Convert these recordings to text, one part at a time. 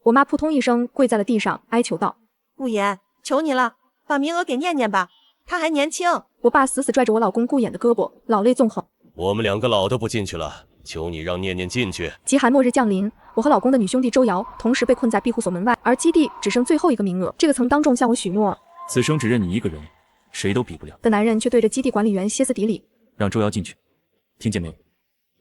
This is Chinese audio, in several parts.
我妈扑通一声跪在了地上，哀求道：“顾衍，求你了，把名额给念念吧，她还年轻。”我爸死死拽着我老公顾衍的胳膊，老泪纵横。我们2个老的不进去了，求你让念念进去。极寒末日降临，我和老公的女兄弟周瑶同时被困在庇护所门外，而基地只剩最后一个名额。这个曾当众向我许诺此生只认你一个人，谁都比不了的男人，却对着基地管理员歇斯底里：“让周瑶进去，听见没有？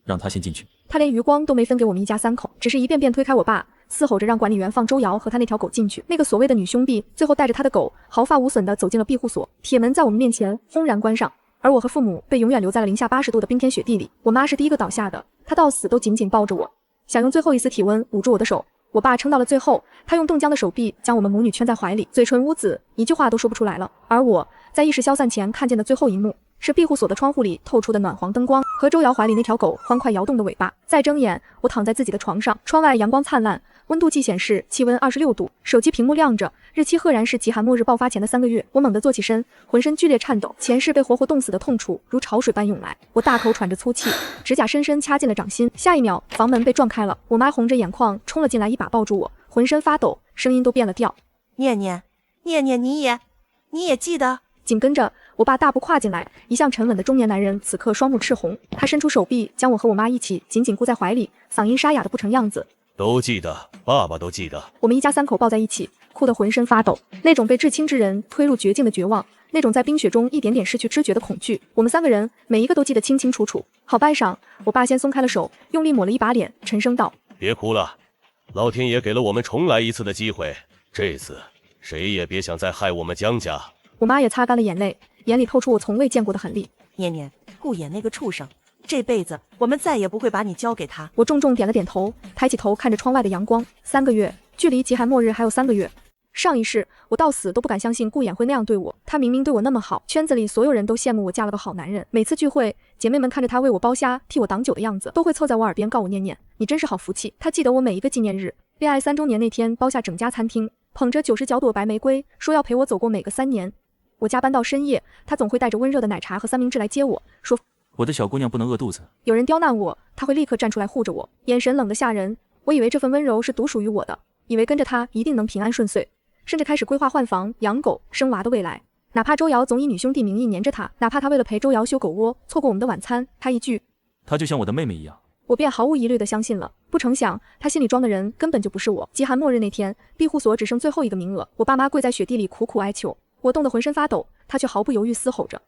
让他先进去。”他连余光都没分给我们一家3口，只是一遍遍推开我爸，嘶吼着让管理员放周瑶和他那条狗进去。那个所谓的女兄弟最后带着他的狗毫发无损地走进了庇护所，铁门在我们面前轰然关上，而我和父母被永远留在了零下80度的冰天雪地里。我妈是第一个倒下的，她到死都紧紧抱着我，想用最后一丝体温捂住我的手。我爸撑到了最后，他用冻僵的手臂将我们母女圈在怀里，嘴唇乌紫，一句话都说不出来了。而我在意识消散前看见的最后一幕，是庇护所的窗户里透出的暖黄灯光和周瑶怀里那条狗欢快摇动的尾巴。再睁眼，我躺在自己的床上，窗外阳光灿烂，温度计显示气温26度，手机屏幕亮着，日期赫然是极寒末日爆发前的3个月。我猛地坐起身，浑身剧烈颤抖，前世被活活冻死的痛楚如潮水般涌来。我大口喘着粗气，指甲深深掐进了掌心。下一秒，房门被撞开了，我妈红着眼眶冲了进来，一把抱住我，浑身发抖，声音都变了调：“念念，念念，你也记得？”紧跟着，我爸大步跨进来，一向沉稳的中年男人此刻双目赤红，他伸出手臂将我和我妈一起紧紧箍在怀里，嗓音沙哑的不成样子：“都记得，爸爸都记得。”我们一家3口抱在一起，哭得浑身发抖，那种被至亲之人推入绝境的绝望，那种在冰雪中一点点失去知觉的恐惧，我们3个人每一个都记得清清楚楚。好半晌，我爸先松开了手，用力抹了一把脸，沉声道：“别哭了，老天爷给了我们重来一次的机会，这次谁也别想再害我们江家。”我妈也擦干了眼泪，眼里透出我从未见过的狠厉：“念念，顾衍那个畜生，这辈子我们再也不会把你交给他。”我重重点了点头，抬起头看着窗外的阳光。3个月，距离极寒末日还有3个月。上一世，我到死都不敢相信顾衍会那样对我，他明明对我那么好，圈子里所有人都羡慕我嫁了个好男人。每次聚会，姐妹们看着他为我包虾、替我挡酒的样子，都会凑在我耳边告我念念，你真是好福气。他记得我每一个纪念日，恋爱3周年那天包下整家餐厅，捧着99朵白玫瑰，说要陪我走过每个3年。我加班到深夜，他总会带着温热的奶茶和三明治来接我，说：“我的小姑娘不能饿肚子。”有人刁难我，他会立刻站出来护着我，眼神冷得吓人。我以为这份温柔是独属于我的，以为跟着他一定能平安顺遂，甚至开始规划换房、养狗、生娃的未来。哪怕周瑶总以女兄弟名义黏着他，哪怕他为了陪周瑶修狗窝错过我们的晚餐，他一句“她就像我的妹妹一样”，我便毫无疑虑地相信了。不成想，他心里装的人根本就不是我。极寒末日那天，庇护所只剩最后一个名额，我爸妈跪在雪地里苦苦哀求，我冻得浑身发抖，他却毫不犹豫嘶吼着：“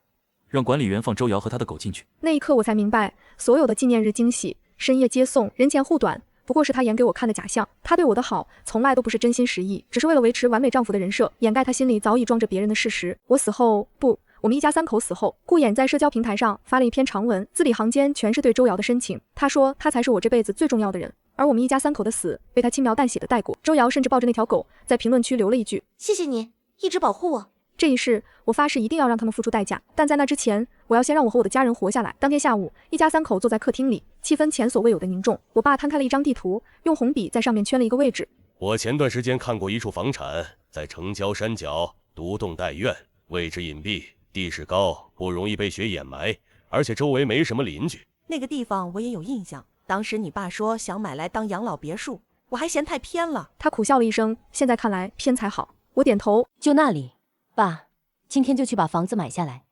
让管理员放周瑶和他的狗进去。”那一刻我才明白，所有的纪念日惊喜、深夜接送、人前护短，不过是他演给我看的假象。他对我的好，从来都不是真心实意，只是为了维持完美丈夫的人设，掩盖他心里早已装着别人的事实。我死后，不，我们一家3口死后，顾衍在社交平台上发了一篇长文，字里行间全是对周瑶的深情。他说他才是我这辈子最重要的人，而我们一家3口的死被他轻描淡写的带过。周瑶甚至抱着那条狗在评论区留了一句：“谢谢你一直保护我。”这一世，我发誓一定要让他们付出代价，但在那之前，我要先让我和我的家人活下来。当天下午，一家3口坐在客厅里，气氛前所未有的凝重。我爸摊开了一张地图，用红笔在上面圈了一个位置。我前段时间看过一处房产，在城郊山脚，独栋带院，位置隐蔽，地势高，不容易被雪掩埋，而且周围没什么邻居。那个地方我也有印象，当时你爸说想买来当养老别墅，我还嫌太偏了。他苦笑了一声，现在看来偏才好。我点头，就那里。爸，今天就去把房子买下来。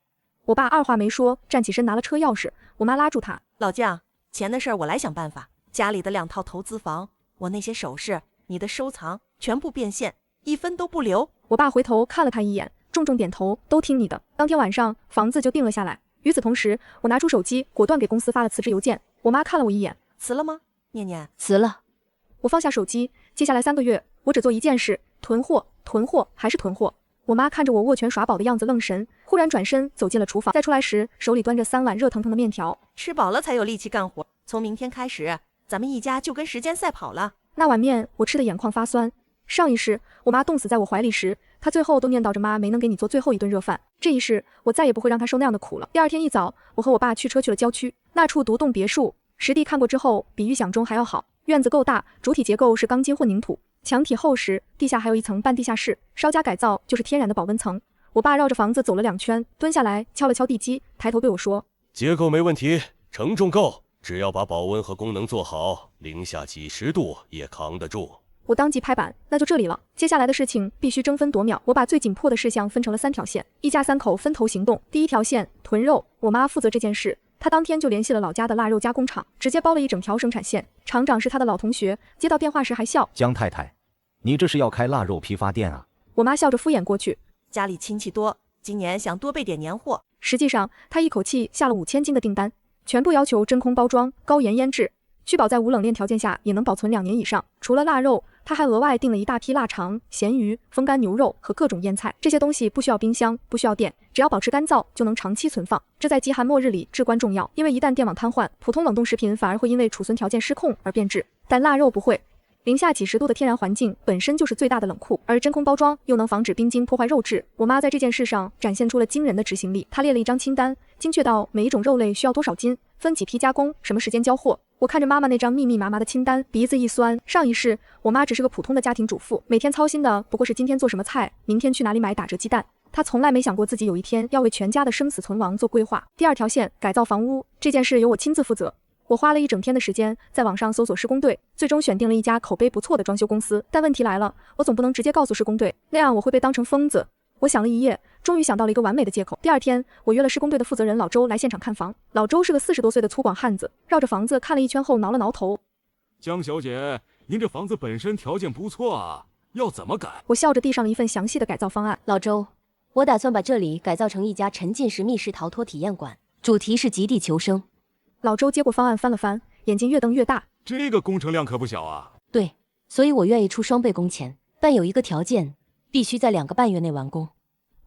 我爸二话没说，站起身拿了车钥匙。我妈拉住他：“老将，钱的事儿我来想办法。家里的2套投资房，我那些首饰，你的收藏，全部变现，1分都不留。”我爸回头看了他一眼，重重点头：“都听你的。”当天晚上，房子就定了下来。与此同时，我拿出手机，果断给公司发了辞职邮件。我妈看了我一眼：“辞了吗？念念？”“辞了。”我放下手机，接下来3个月，我只做一件事：囤货，囤货，还是囤货。我妈看着我握拳耍宝的样子愣神，忽然转身走进了厨房，再出来时手里端着3碗热腾腾的面条。吃饱了才有力气干活，从明天开始，咱们一家就跟时间赛跑了。那碗面我吃的眼眶发酸。上一世我妈冻死在我怀里时，她最后都念叨着妈没能给你做最后一顿热饭。这一世我再也不会让她受那样的苦了。第二天一早，我和我爸驱车去了郊区，那处独栋别墅，实地看过之后比预想中还要好。院子够大，主体结构是钢筋混凝土，墙体厚实，地下还有一层半地下室，稍加改造就是天然的保温层。我爸绕着房子走了2圈，蹲下来敲了敲地基，抬头对我说：“结构没问题，承重够，只要把保温和功能做好，零下几10度也扛得住。”我当即拍板，那就这里了。接下来的事情必须争分夺秒，我把最紧迫的事项分成了3条线，一家3口分头行动。第1条线，囤肉，我妈负责这件事。她当天就联系了老家的腊肉加工厂，直接包了一整条生产线。厂长是她的老同学，接到电话时还笑：“江太太，你这是要开腊肉批发店啊？”我妈笑着敷衍过去：“家里亲戚多，今年想多备点年货。”实际上，她一口气下了5000斤的订单，全部要求真空包装、高盐腌制，确保在无冷链条件下也能保存2年以上。除了腊肉，他还额外订了一大批腊肠、咸鱼、风干牛肉和各种腌菜，这些东西不需要冰箱，不需要电，只要保持干燥就能长期存放。这在极寒末日里至关重要，因为一旦电网瘫痪，普通冷冻食品反而会因为储存条件失控而变质，但腊肉不会。零下几10度的天然环境本身就是最大的冷库，而真空包装又能防止冰晶破坏肉质。我妈在这件事上展现出了惊人的执行力，她列了一张清单，精确到每一种肉类需要多少斤，分几批加工，什么时间交货。我看着妈妈那张密密麻麻的清单，鼻子一酸。上一世，我妈只是个普通的家庭主妇，每天操心的不过是今天做什么菜，明天去哪里买打折鸡蛋。她从来没想过自己有一天要为全家的生死存亡做规划。第2条线，改造房屋，这件事由我亲自负责。我花了一整天的时间在网上搜索施工队，最终选定了一家口碑不错的装修公司。但问题来了，我总不能直接告诉施工队，那样我会被当成疯子。我想了一夜，终于想到了一个完美的借口。第2天，我约了施工队的负责人老周来现场看房。老周是个40多岁的粗犷汉子，绕着房子看了一圈后挠了挠头：“江小姐，您这房子本身条件不错啊，要怎么改？”我笑着递上了一份详细的改造方案。老周，我打算把这里改造成一家沉浸式密室逃脱体验馆，主题是极地求生。老周接过方案翻了翻，眼睛越瞪越大：“这个工程量可不小啊。”“对，所以我愿意出双倍工钱，但有一个条件，必须在2个半月内完工。”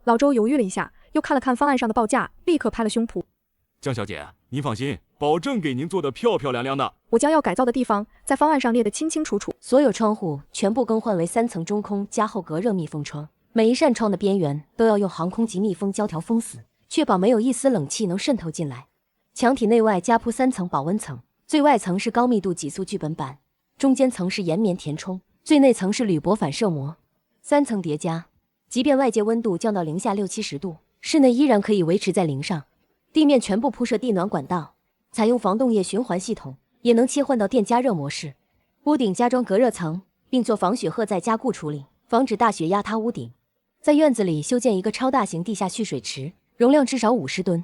老周犹豫了一下，又看了看方案上的报价，立刻拍了胸脯：“江小姐，您放心，保证给您做得漂漂亮亮的。”我将要改造的地方在方案上列得清清楚楚，所有窗户全部更换为3层中空加厚隔热密封窗，每一扇窗的边缘都要用航空级密封胶条封死，确保没有一丝冷气能渗透进来。墙体内外加铺3层保温层，最外层是高密度几素聚苯板，中间层是岩棉填充，最内层是铝箔反射膜，3层叠加，即便外界温度降到零下60、70度，室内依然可以维持在0上。地面全部铺设地暖管道，采用防冻液循环系统，也能切换到电加热模式。屋顶加装隔热层，并做防雪褐再加固处理，防止大雪压塌屋顶。在院子里修建一个超大型地下蓄水池，容量至少50吨。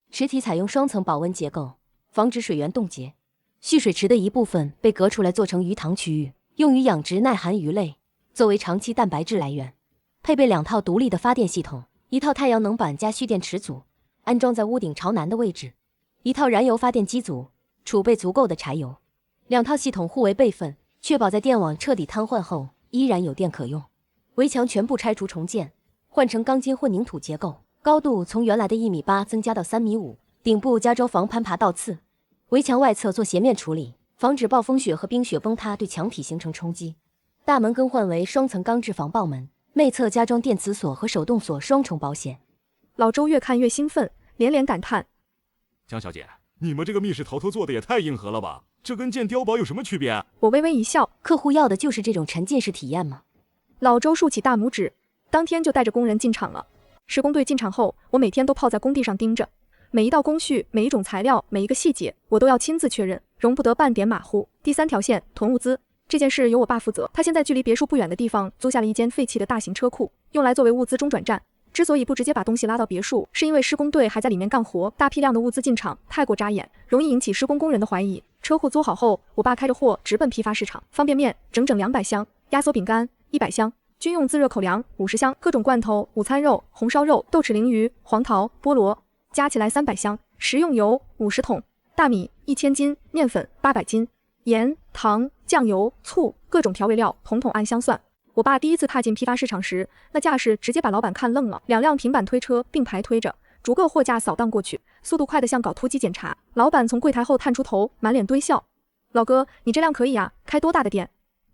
池体采用双层保温结构，防止水源冻结。蓄水池的一部分被隔出来做成鱼塘区域，用于养殖耐寒鱼类，作为长期蛋白质来源。配备2套独立的发电系统，一套太阳能板加蓄电池组，安装在屋顶朝南的位置；一套燃油发电机组，储备足够的柴油。2套系统互为备份，确保在电网彻底瘫痪后依然有电可用。围墙全部拆除重建，换成钢筋混凝土结构，高度从原来的1.8米增加到3.5米，顶部加装防攀爬倒刺。围墙外侧做斜面处理，防止暴风雪和冰雪崩塌对墙体形成冲击。大门更换为双层钢制防爆门，内侧加装电磁锁和手动锁双重保险。老周越看越兴奋，连连感叹：“江小姐，你们这个密室逃脱做的也太硬核了吧？这跟建碉堡有什么区别？”我微微一笑：“客户要的就是这种沉浸式体验吗？”老周竖起大拇指，当天就带着工人进场了。施工队进场后，我每天都泡在工地上盯着，每一道工序、每一种材料、每一个细节，我都要亲自确认，容不得半点马虎。第3条线，囤物资，这件事由我爸负责。他现在距离别墅不远的地方租下了一间废弃的大型车库，用来作为物资中转站。之所以不直接把东西拉到别墅，是因为施工队还在里面干活，大批量的物资进场太过扎眼，容易引起施工工人的怀疑。车库租好后，我爸开着货直奔批发市场，方便面整整200箱，压缩饼干100箱。军用自热口粮50箱，各种罐头、午餐肉、红烧肉、豆豉鲮鱼、黄桃、菠萝，加起来300箱。食用油50桶，大米1000斤，面粉800斤，盐、糖、酱油、醋，各种调味料统统按箱算。我爸第一次踏进批发市场时，那架势直接把老板看愣了。2辆平板推车并排推着，逐个货架扫荡过去，速度快得像搞突击检查。老板从柜台后探出头，满脸堆笑：“老哥，你这辆可以啊，开多大的店？”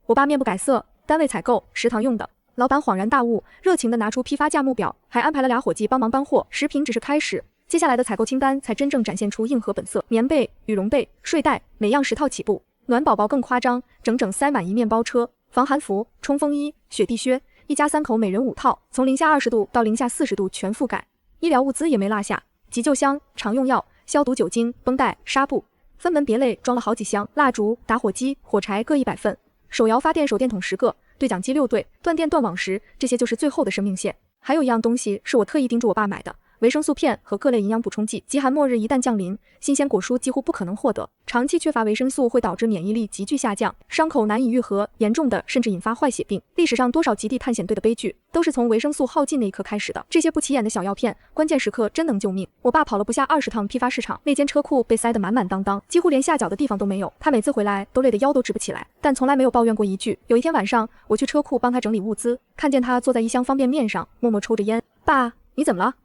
我爸面不改色：“单位采购，食堂用的。”老板恍然大悟，热情地拿出批发价目表，还安排了2伙计帮忙搬货。食品只是开始，接下来的采购清单才真正展现出硬核本色。棉被、羽绒被、睡袋，每样10套起步。暖宝宝更夸张，整整塞满一面包车。防寒服、冲锋衣、雪地靴，一家3口每人5套，从零下20度到零下40度全覆盖。医疗物资也没落下，急救箱、常用药、消毒酒精、绷带、纱布，分门别类装了好几箱。蜡烛、打火机、火柴各100份。手摇发电手电筒10个，对讲机6对，断电断网时，这些就是最后的生命线。还有一样东西是我特意叮嘱我爸买的。维生素片和各类营养补充剂，极寒末日一旦降临，新鲜果蔬几乎不可能获得。长期缺乏维生素会导致免疫力急剧下降，伤口难以愈合，严重的甚至引发坏血病。历史上多少极地探险队的悲剧，都是从维生素耗尽那一刻开始的。这些不起眼的小药片，关键时刻真能救命。我爸跑了不下20趟批发市场，那间车库被塞得满满当当，几乎连下脚的地方都没有。他每次回来都累得腰都直不起来，但从来没有抱怨过一句。有一天晚上，我去车库帮他整理物资，看见他坐在一箱方便面上，默默抽着烟。爸，你怎么了？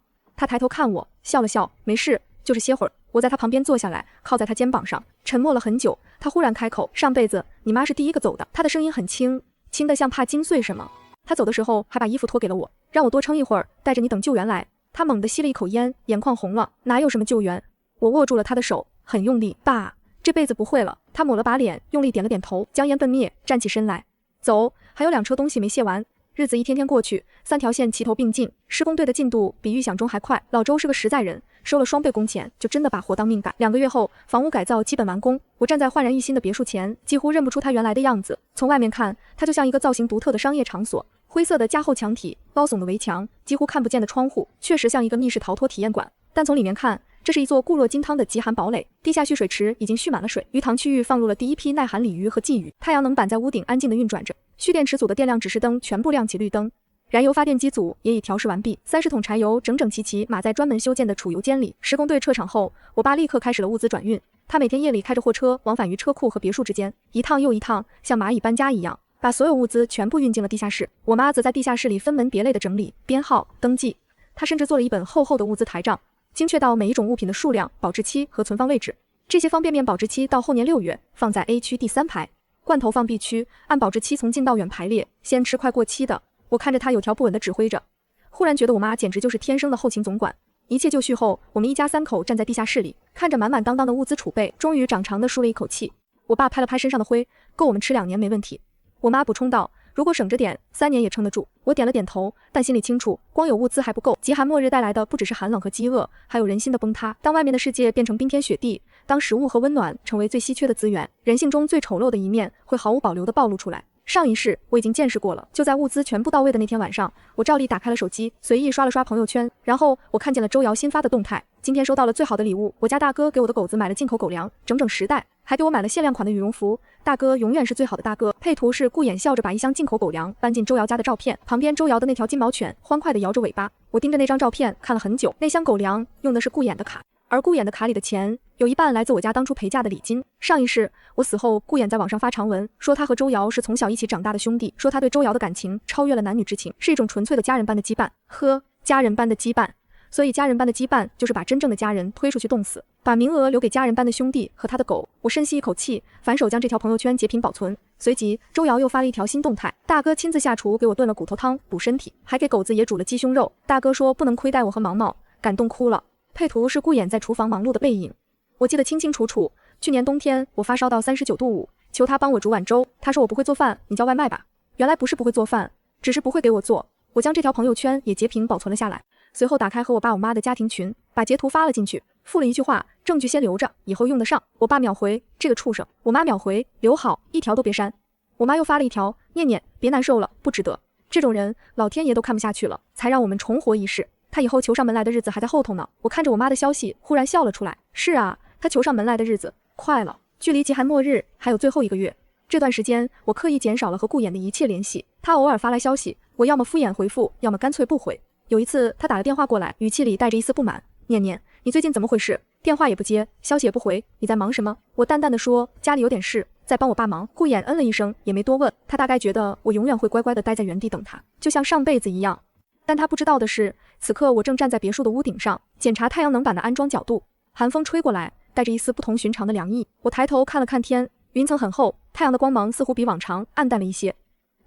他抬头看我，笑了笑，没事，就是歇会儿。我在他旁边坐下来，靠在他肩膀上，沉默了很久。他忽然开口：“上辈子你妈是第一个走的。”他的声音很轻，轻得像怕惊碎什么。他走的时候还把衣服脱给了我，让我多撑一会儿，带着你等救援来。他猛地吸了一口烟，眼眶红了。哪有什么救援？我握住了他的手，很用力。爸，这辈子不会了。他抹了把脸，用力点了点头，将烟奔灭，站起身来。走，还有2车东西没卸完。日子一天天过去，3条线齐头并进，施工队的进度比预想中还快。老周是个实在人，收了双倍工钱，就真的把活当命干。2个月后，房屋改造基本完工，我站在焕然一新的别墅前，几乎认不出它原来的样子。从外面看，它就像一个造型独特的商业场所，灰色的加厚墙体，高耸的围墙，几乎看不见的窗户，确实像一个密室逃脱体验馆。但从里面看，这是一座固若金汤的极寒堡垒，地下蓄水池已经蓄满了水，鱼塘区域放入了第一批耐寒鲤鱼和鲫鱼，太阳能板在屋顶安静地运转着，蓄电池组的电量指示灯全部亮起绿灯，燃油发电机组也已调试完毕，30桶柴油整整齐齐码在专门修建的储油间里。施工队撤场后，我爸立刻开始了物资转运，他每天夜里开着货车往返于车库和别墅之间，一趟又一趟，像蚂蚁搬家一样，把所有物资全部运进了地下室。我妈则在地下室里分门别类的整理、编号、登记，她甚至做了一本厚厚的物资台账，精确到每一种物品的数量、保质期和存放位置。这些方便面保质期到后年6月，放在 A 区第3排；罐头放 B 区，按保质期从近到远排列，先吃快过期的。我看着他有条不紊地指挥着，忽然觉得我妈简直就是天生的后勤总管。一切就绪后，我们一家3口站在地下室里，看着满满当当的物资储备，终于长长的舒了一口气。我爸拍了拍身上的灰，够我们吃2年没问题。我妈补充道，如果省着点，3年也撑得住。我点了点头，但心里清楚，光有物资还不够。极寒末日带来的不只是寒冷和饥饿，还有人心的崩塌。当外面的世界变成冰天雪地，当食物和温暖成为最稀缺的资源，人性中最丑陋的一面会毫无保留地暴露出来。上一世我已经见识过了，就在物资全部到位的那天晚上，我照例打开了手机，随意刷了刷朋友圈，然后我看见了周瑶新发的动态，今天收到了最好的礼物，我家大哥给我的狗子买了进口狗粮，整整10袋，还给我买了限量款的羽绒服。大哥永远是最好的大哥。配图是顾衍笑着把一箱进口狗粮搬进周瑶家的照片，旁边周瑶的那条金毛犬欢快地摇着尾巴。我盯着那张照片看了很久，那箱狗粮用的是顾衍的卡，而顾衍的卡里的钱有一半来自我家当初陪嫁的礼金。上一世我死后，顾衍在网上发长文，说他和周瑶是从小一起长大的兄弟，说他对周瑶的感情超越了男女之情，是一种纯粹的家人般的羁绊。呵，家人般的羁绊。所以家人般的羁绊就是把真正的家人推出去冻死，把名额留给家人般的兄弟和他的狗。我深吸一口气，反手将这条朋友圈截屏保存。随即周瑶又发了一条新动态，大哥亲自下厨给我炖了骨头汤补身体，还给狗子也煮了鸡胸肉。大哥说不能亏待我和毛毛，感动哭了。配图是顾衍在厨房忙碌的背影，我记得清清楚楚。去年冬天我发烧到39度5，求他帮我煮碗粥，他说我不会做饭，你叫外卖吧。原来不是不会做饭，只是不会给我做。我将这条朋友圈也截屏保存了下来，随后打开和我爸我妈的家庭群，把截图发了进去，附了一句话，证据先留着，以后用得上。我爸秒回这个畜生，我妈秒回留好，一条都别删。我妈又发了一条，念念别难受了，不值得，这种人老天爷都看不下去了，才让我们重活一世，他以后求上门来的日子还在后头呢。我看着我妈的消息忽然笑了出来，是啊，他求上门来的日子快了，距离极寒末日还有最后1个月。这段时间我刻意减少了和顾衍的一切联系，他偶尔发来消息，我要么敷衍回复，要么干脆不回。有一次他打了电话过来，语气里带着一丝不满，念念你最近怎么回事，电话也不接，消息也不回，你在忙什么？我淡淡的说家里有点事，在帮我爸忙。顾衍嗯了一声，也没多问，他大概觉得我永远会乖乖的待在原地等他，就像上辈子一样。但他不知道的是，此刻我正站在别墅的屋顶上，检查太阳能板的安装角度，寒风吹过来，带着一丝不同寻常的凉意。我抬头看了看天，云层很厚，太阳的光芒似乎比往常暗淡了一些。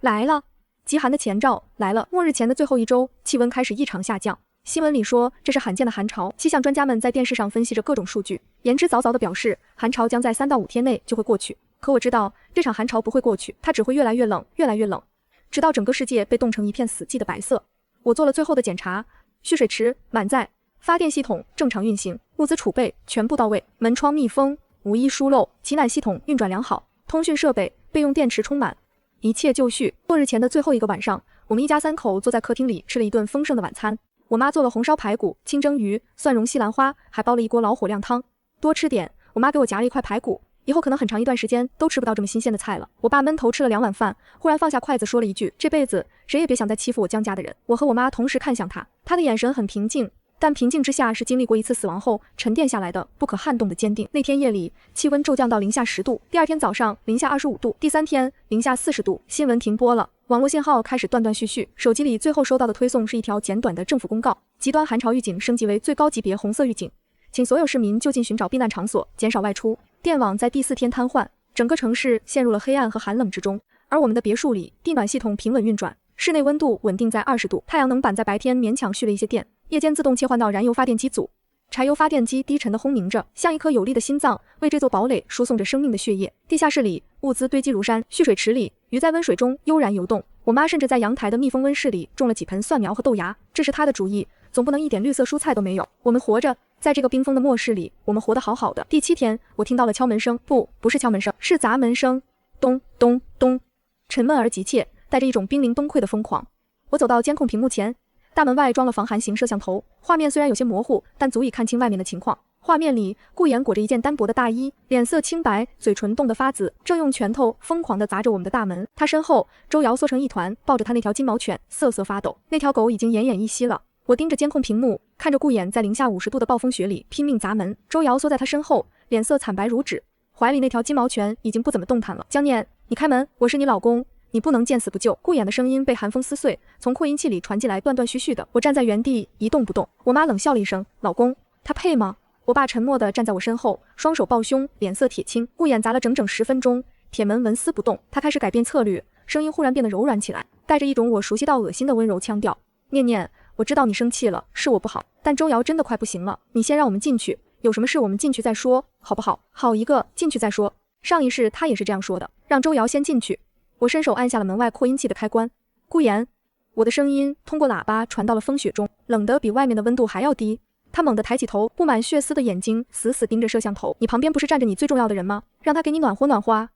来了，极寒的前兆来了。末日前的最后1周，气温开始异常下降。新闻里说这是罕见的寒潮，气象专家们在电视上分析着各种数据，言之凿凿地表示寒潮将在3到5天内就会过去。可我知道这场寒潮不会过去，它只会越来越冷，越来越冷，直到整个世界被冻成一片死寂的白色。我做了最后的检查，蓄水池满载，发电系统正常运行，物资储备全部到位，门窗密封，无一疏漏，取暖系统运转良好，通讯设备备用电池充满，一切就绪。落日前的最后一个晚上，我们一家3口坐在客厅里吃了一顿丰盛的晚餐。我妈做了红烧排骨、清蒸鱼、蒜蓉西兰花，还煲了一锅老火靓汤。多吃点，我妈给我夹了一块排骨，以后可能很长一段时间都吃不到这么新鲜的菜了。我爸闷头吃了2碗饭，忽然放下筷子说了一句：“这辈子谁也别想再欺负我江家的人。”我和我妈同时看向他，他的眼神很平静，但平静之下是经历过一次死亡后沉淀下来的不可撼动的坚定。那天夜里气温骤降到-10度，第二天早上-25度，第3天-40度，新闻停播了，网络信号开始断断续续，手机里最后收到的推送是一条简短的政府公告：极端寒潮预警升级为最高级别红色预警，请所有市民就近寻找避难场所，减少外出。电网在第4天瘫痪，整个城市陷入了黑暗和寒冷之中。而我们的别墅里，地暖系统平稳运转，室内温度稳定在20度，太阳能板在白天勉强蓄了一些电，夜间自动切换到燃油发电机组。柴油发电机低沉地轰鸣着，像一颗有力的心脏，为这座堡垒输送着生命的血液。地下室里物资堆积如山，蓄水池里鱼在温水中悠然游动。我妈甚至在阳台的密封温室里种了几盆蒜苗和豆芽，这是她的主意，总不能一点绿色蔬菜都没有。我们活着，在这个冰封的末世里，我们活得好好的。第7天，我听到了敲门声，不是敲门声，是砸门声，咚咚咚，沉闷而急切，带着一种濒临崩溃的疯狂。我走到监控屏幕前，大门外装了防寒型摄像头，画面虽然有些模糊，但足以看清外面的情况。画面里，顾妍裹着一件单薄的大衣，脸色清白，嘴唇冻得发紫，正用拳头疯狂地砸着我们的大门。他身后，周瑶缩成一团，抱着他那条金毛犬，瑟瑟发抖。那条狗已经奄奄一息了。我盯着监控屏幕，看着顾妍在-50度的暴风雪里拼命砸门，周瑶缩在他身后，脸色惨白如纸，怀里那条金毛犬已经不怎么动弹了。江念，你开门，我是你老公，你不能见死不救。顾妍的声音被寒风撕碎，从扩音器里传进来，断断续续的。我站在原地一动不动。我妈冷笑了一声，老公，他配吗？我爸沉默地站在我身后，双手抱胸，脸色铁青。顾妍砸了整整10分钟，铁门纹丝不动。他开始改变策略，声音忽然变得柔软起来，带着一种我熟悉到恶心的温柔腔调。念念，我知道你生气了，是我不好，但周瑶真的快不行了，你先让我们进去，有什么事我们进去再说，好不好？好一个，进去再说。上一世他也是这样说的，让周瑶先进去。我伸手按下了门外扩音器的开关。顾妍，我的声音通过喇叭传到了风雪中，冷得比外面的温度还要低。他猛地抬起头，布满血丝的眼睛死死盯着摄像头。你旁边不是站着你最重要的人吗？让他给你暖和暖和啊。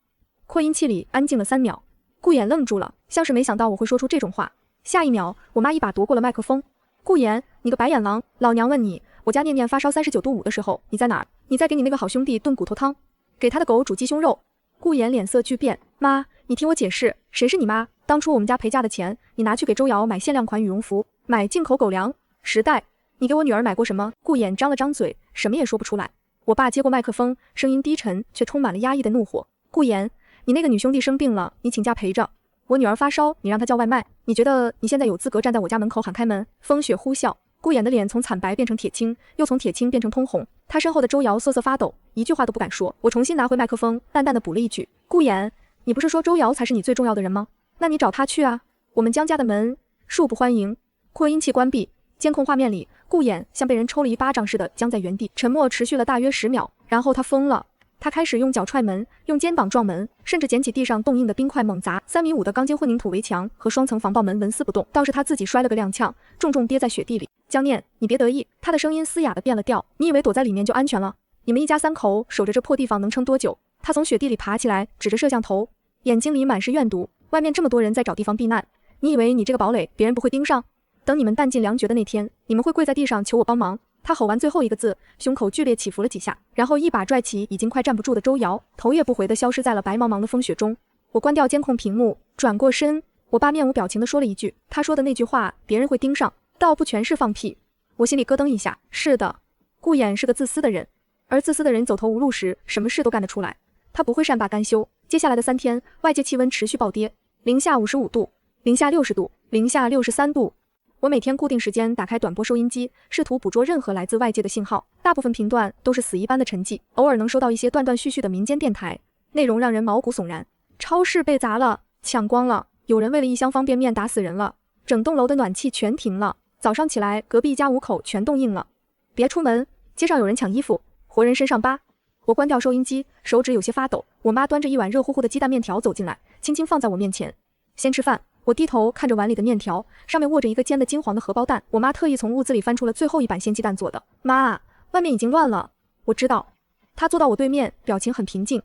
扩音器里安静了3秒，顾妍愣住了，像是没想到我会说出这种话。下一秒，我妈一把夺过了麦克风。顾妍，你个白眼狼，老娘问你，我家念念发烧39度5的时候，你在哪儿？你在给你那个好兄弟炖骨头汤，给他的狗煮鸡胸肉。顾妍脸色巨变，妈，你听我解释，谁是你妈？当初我们家陪嫁的钱，你拿去给周瑶买限量款羽绒服，买进口狗粮，时代。你给我女儿买过什么？顾妍张了张嘴，什么也说不出来。我爸接过麦克风，声音低沉，却充满了压抑的怒火。顾妍，你那个女兄弟生病了，你请假陪着。我女儿发烧，你让她叫外卖。你觉得你现在有资格站在我家门口喊开门？风雪呼啸，顾妍的脸从惨白变成铁青，又从铁青变成通红。她身后的周瑶瑟瑟发抖，一句话都不敢说。我重新拿回麦克风，淡淡的补了一句：顾妍，你不是说周瑶才是你最重要的人吗？那你找她去啊。我们江家的门恕不欢迎。扩音器关闭。监控画面里，顾妍像被人抽了一巴掌似的僵在原地，沉默持续了大约10秒，然后他疯了。他开始用脚踹门，用肩膀撞门，甚至捡起地上冻硬的冰块猛砸。3.5米的钢筋混凝土围墙和双层防爆门纹丝不动，倒是他自己摔了个踉跄，重重跌在雪地里。江念，你别得意。他的声音嘶哑的变了调，你以为躲在里面就安全了？你们一家3口守着这破地方能撑多久？他从雪地里爬起来，指着摄像头，眼睛里满是怨毒。外面这么多人在找地方避难，你以为你这个堡垒别人不会盯上？等你们弹尽粮绝的那天，你们会跪在地上求我帮忙。他吼完最后一个字，胸口剧烈起伏了几下，然后一把拽起已经快站不住的周瑶，头也不回地消失在了白茫茫的风雪中。我关掉监控屏幕，转过身，我爸面无表情地说了一句，他说的那句话别人会盯上，倒不全是放屁。我心里咯噔一下，是的，顾妍是个自私的人，而自私的人走投无路时，什么事都干得出来。他不会善罢甘休。接下来的3天，外界气温持续暴跌，-55度、-60度、-63度。我每天固定时间打开短波收音机，试图捕捉任何来自外界的信号，大部分频段都是死一般的沉寂，偶尔能收到一些断断续续的民间电台，内容让人毛骨悚然。超市被砸了，抢光了，有人为了1箱方便面打死人了，整栋楼的暖气全停了，早上起来隔壁一家5口全冻硬了，别出门，街上有人抢衣服，活人身上疤。我关掉收音机，手指有些发抖。我妈端着一碗热乎乎的鸡蛋面条走进来，轻轻放在我面前，先吃饭。我低头看着碗里的面条，上面握着一个煎得金黄的荷包蛋。我妈特意从屋子里翻出了最后一板鲜鸡蛋做的。妈，外面已经乱了。我知道。她坐到我对面，表情很平静。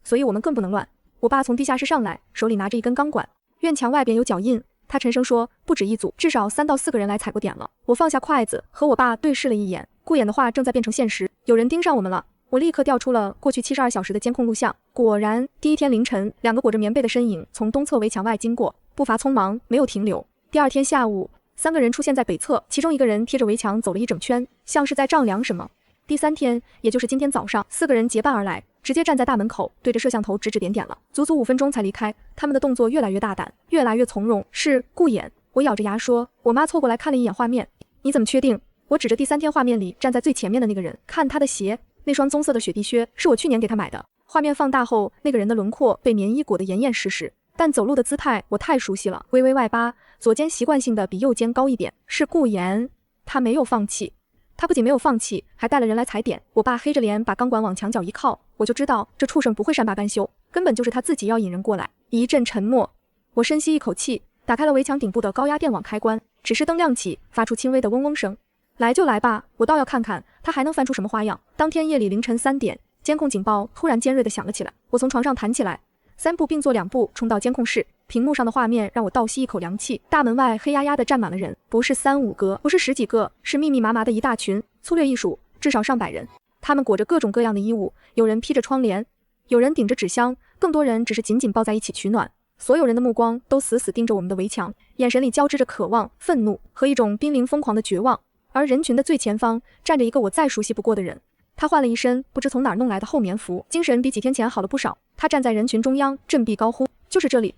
所以我们更不能乱。我爸从地下室上来，手里拿着一根钢管，院墙外边有脚印。他沉声说，不止一组，至少3到4个人来踩过点了。我放下筷子，和我爸对视了一眼，顾衍的话正在变成现实，有人盯上我们了。我立刻调出了过去72小时的监控录像，果然，第一天凌晨，2个裹着棉被的身影从东侧围墙外经过，步伐匆忙，没有停留。第二天下午，3个人出现在北侧，其中1个人贴着围墙走了一整圈，像是在丈量什么。第3天，也就是今天早上，4个人结伴而来，直接站在大门口，对着摄像头指指点点了，足足5分钟才离开。他们的动作越来越大胆，越来越从容。是顾衍，我咬着牙说。我妈凑过来看了一眼画面，你怎么确定？我指着第3天画面里站在最前面的那个人，看他的鞋，那双棕色的雪地靴是我去年给他买的。画面放大后，那个人的轮廓被棉衣裹得严严实实，但走路的姿态我太熟悉了，微微外八，左肩习惯性的比右肩高一点。是顾衍，他没有放弃。他不仅没有放弃，还带了人来踩点。我爸黑着脸把钢管往墙角一靠，我就知道这畜生不会善罢甘休，根本就是他自己要引人过来。一阵沉默，我深吸一口气，打开了围墙顶部的高压电网开关，指示灯亮起，发出轻微的嗡嗡声。来就来吧，我倒要看看他还能翻出什么花样。当天夜里凌晨3点，监控警报突然尖锐地响了起来，我从床上弹起来，3步并作2步冲到监控室。屏幕上的画面让我倒吸一口凉气，大门外黑压压的站满了人，不是3、5个，不是10几个，是密密麻麻的一大群，粗略一数，至少上百人。他们裹着各种各样的衣物，有人披着窗帘，有人顶着纸箱，更多人只是紧紧抱在一起取暖。所有人的目光都死死盯着我们的围墙，眼神里交织着渴望、愤怒和一种濒临疯狂的绝望。而人群的最前方站着一个我再熟悉不过的人，他换了一身不知从哪儿弄来的厚棉服，精神比几天前好了不少。他站在人群中央，振臂高呼，就是这里。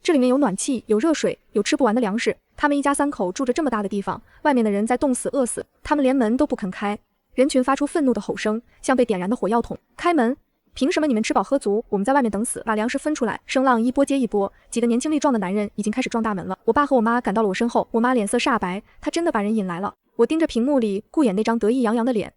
这里面有暖气，有热水，有吃不完的粮食。他们一家3口住着这么大的地方，外面的人在冻死饿死，他们连门都不肯开。人群发出愤怒的吼声，像被点燃的火药桶。开门！凭什么你们吃饱喝足，我们在外面等死？把粮食分出来！声浪一波接一波，几个年轻力壮的男人已经开始撞大门了。我爸和我妈赶到了我身后，我妈脸色煞白，她真的把人引来了。我盯着屏幕里顾衍那张得意洋洋的脸，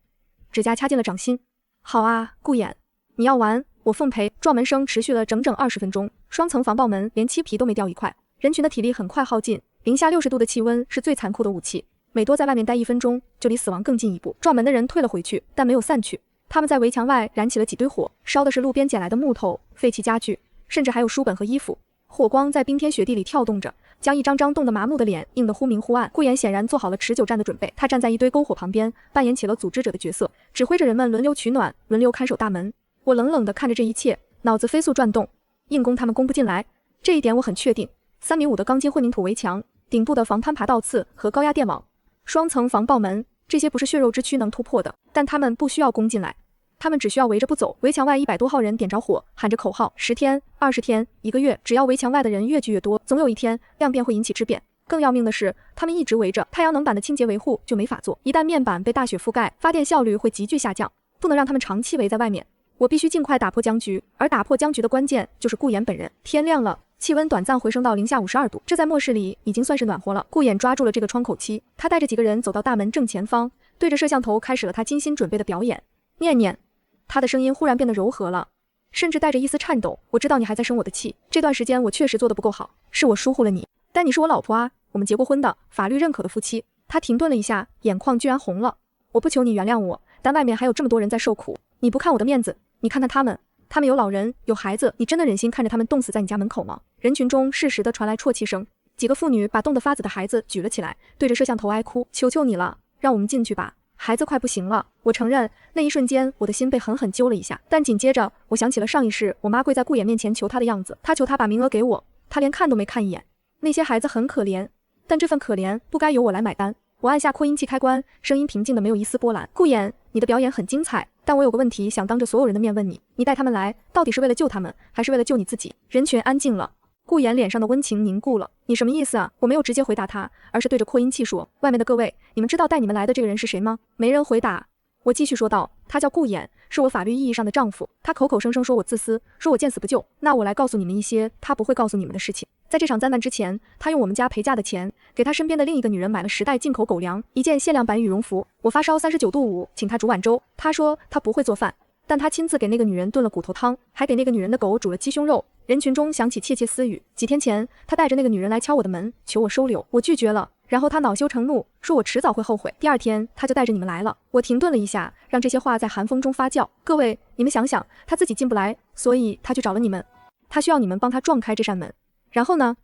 指甲掐进了掌心。好啊，顾衍，你要玩，我奉陪。撞门声持续了整整20分钟，双层防爆门连漆皮都没掉一块。人群的体力很快耗尽，零下60度的气温是最残酷的武器，每多在外面待1分钟，就离死亡更近一步。撞门的人退了回去，但没有散去，他们在围墙外燃起了几堆火，烧的是路边捡来的木头、废弃家具，甚至还有书本和衣服。火光在冰天雪地里跳动着，将一张张冻得麻木的脸映得忽明忽暗。顾衍显然做好了持久战的准备，他站在一堆篝火旁边，扮演起了组织者的角色，指挥着人们轮流取暖，轮流看守大门。我冷冷地看着这一切，脑子飞速转动。硬攻他们攻不进来，这一点我很确定。3.5米的钢筋混凝土围墙，顶部的防攀爬倒刺和高压电网，双层防爆门，这些不是血肉之躯能突破的，但他们不需要攻进来。他们只需要围着不走。围墙外100多号人点着火，喊着口号，10天、20天、1个月，只要围墙外的人越聚越多，总有一天量变会引起质变。更要命的是，他们一直围着，太阳能板的清洁维护就没法做。一旦面板被大雪覆盖，发电效率会急剧下降，不能让他们长期围在外面。我必须尽快打破僵局，而打破僵局的关键就是顾衍本人。天亮了，气温短暂回升到零下52度，这在末世里已经算是暖和了。顾衍抓住了这个窗口期，他带着几个人走到大门正前方，对着摄像头开始了他精心准备的表演。念念，他的声音忽然变得柔和了，甚至带着一丝颤抖。我知道你还在生我的气，这段时间我确实做得不够好，是我疏忽了你，但你是我老婆啊，我们结过婚的，法律认可的夫妻。他停顿了一下，眼眶居然红了。我不求你原谅我，但外面还有这么多人在受苦，你不看我的面子，你看看他们有老人有孩子，你真的忍心看着他们冻死在你家门口吗？人群中适时的传来啜泣声，几个妇女把冻得发紫的孩子举了起来，对着摄像头哀哭，求求你了，让我们进去吧，孩子快不行了。我承认那一瞬间我的心被狠狠揪了一下，但紧接着我想起了上一世我妈跪在顾衍面前求他的样子，她求他把名额给我，他连看都没看一眼。那些孩子很可怜，但这份可怜不该由我来买单。我按下扩音器开关，声音平静的没有一丝波澜。顾衍，你的表演很精彩，但我有个问题想当着所有人的面问你，你带他们来到底是为了救他们，还是为了救你自己？人群安静了，顾衍脸上的温情凝固了。你什么意思啊？我没有直接回答他，而是对着扩音器说，外面的各位，你们知道带你们来的这个人是谁吗？没人回答。我继续说道，他叫顾衍，是我法律意义上的丈夫。他口口声声说我自私，说我见死不救。那我来告诉你们一些他不会告诉你们的事情。在这场灾难之前，他用我们家陪嫁的钱，给他身边的另一个女人买了10袋进口狗粮，一件限量版羽绒服。我发烧39度5，请他煮碗粥。他说他不会做饭，但他亲自给那个女人炖了骨头汤，还给那个女人的狗煮了鸡胸肉。人群中响起窃窃私语。几天前，他带着那个女人来敲我的门，求我收留，我拒绝了。然后他恼羞成怒，说我迟早会后悔。第2天，他就带着你们来了。我停顿了一下，让这些话在寒风中发酵。各位，你们想想，他自己进不来，所以他去找了你们。他需要你们帮他撞开这扇门。然后呢？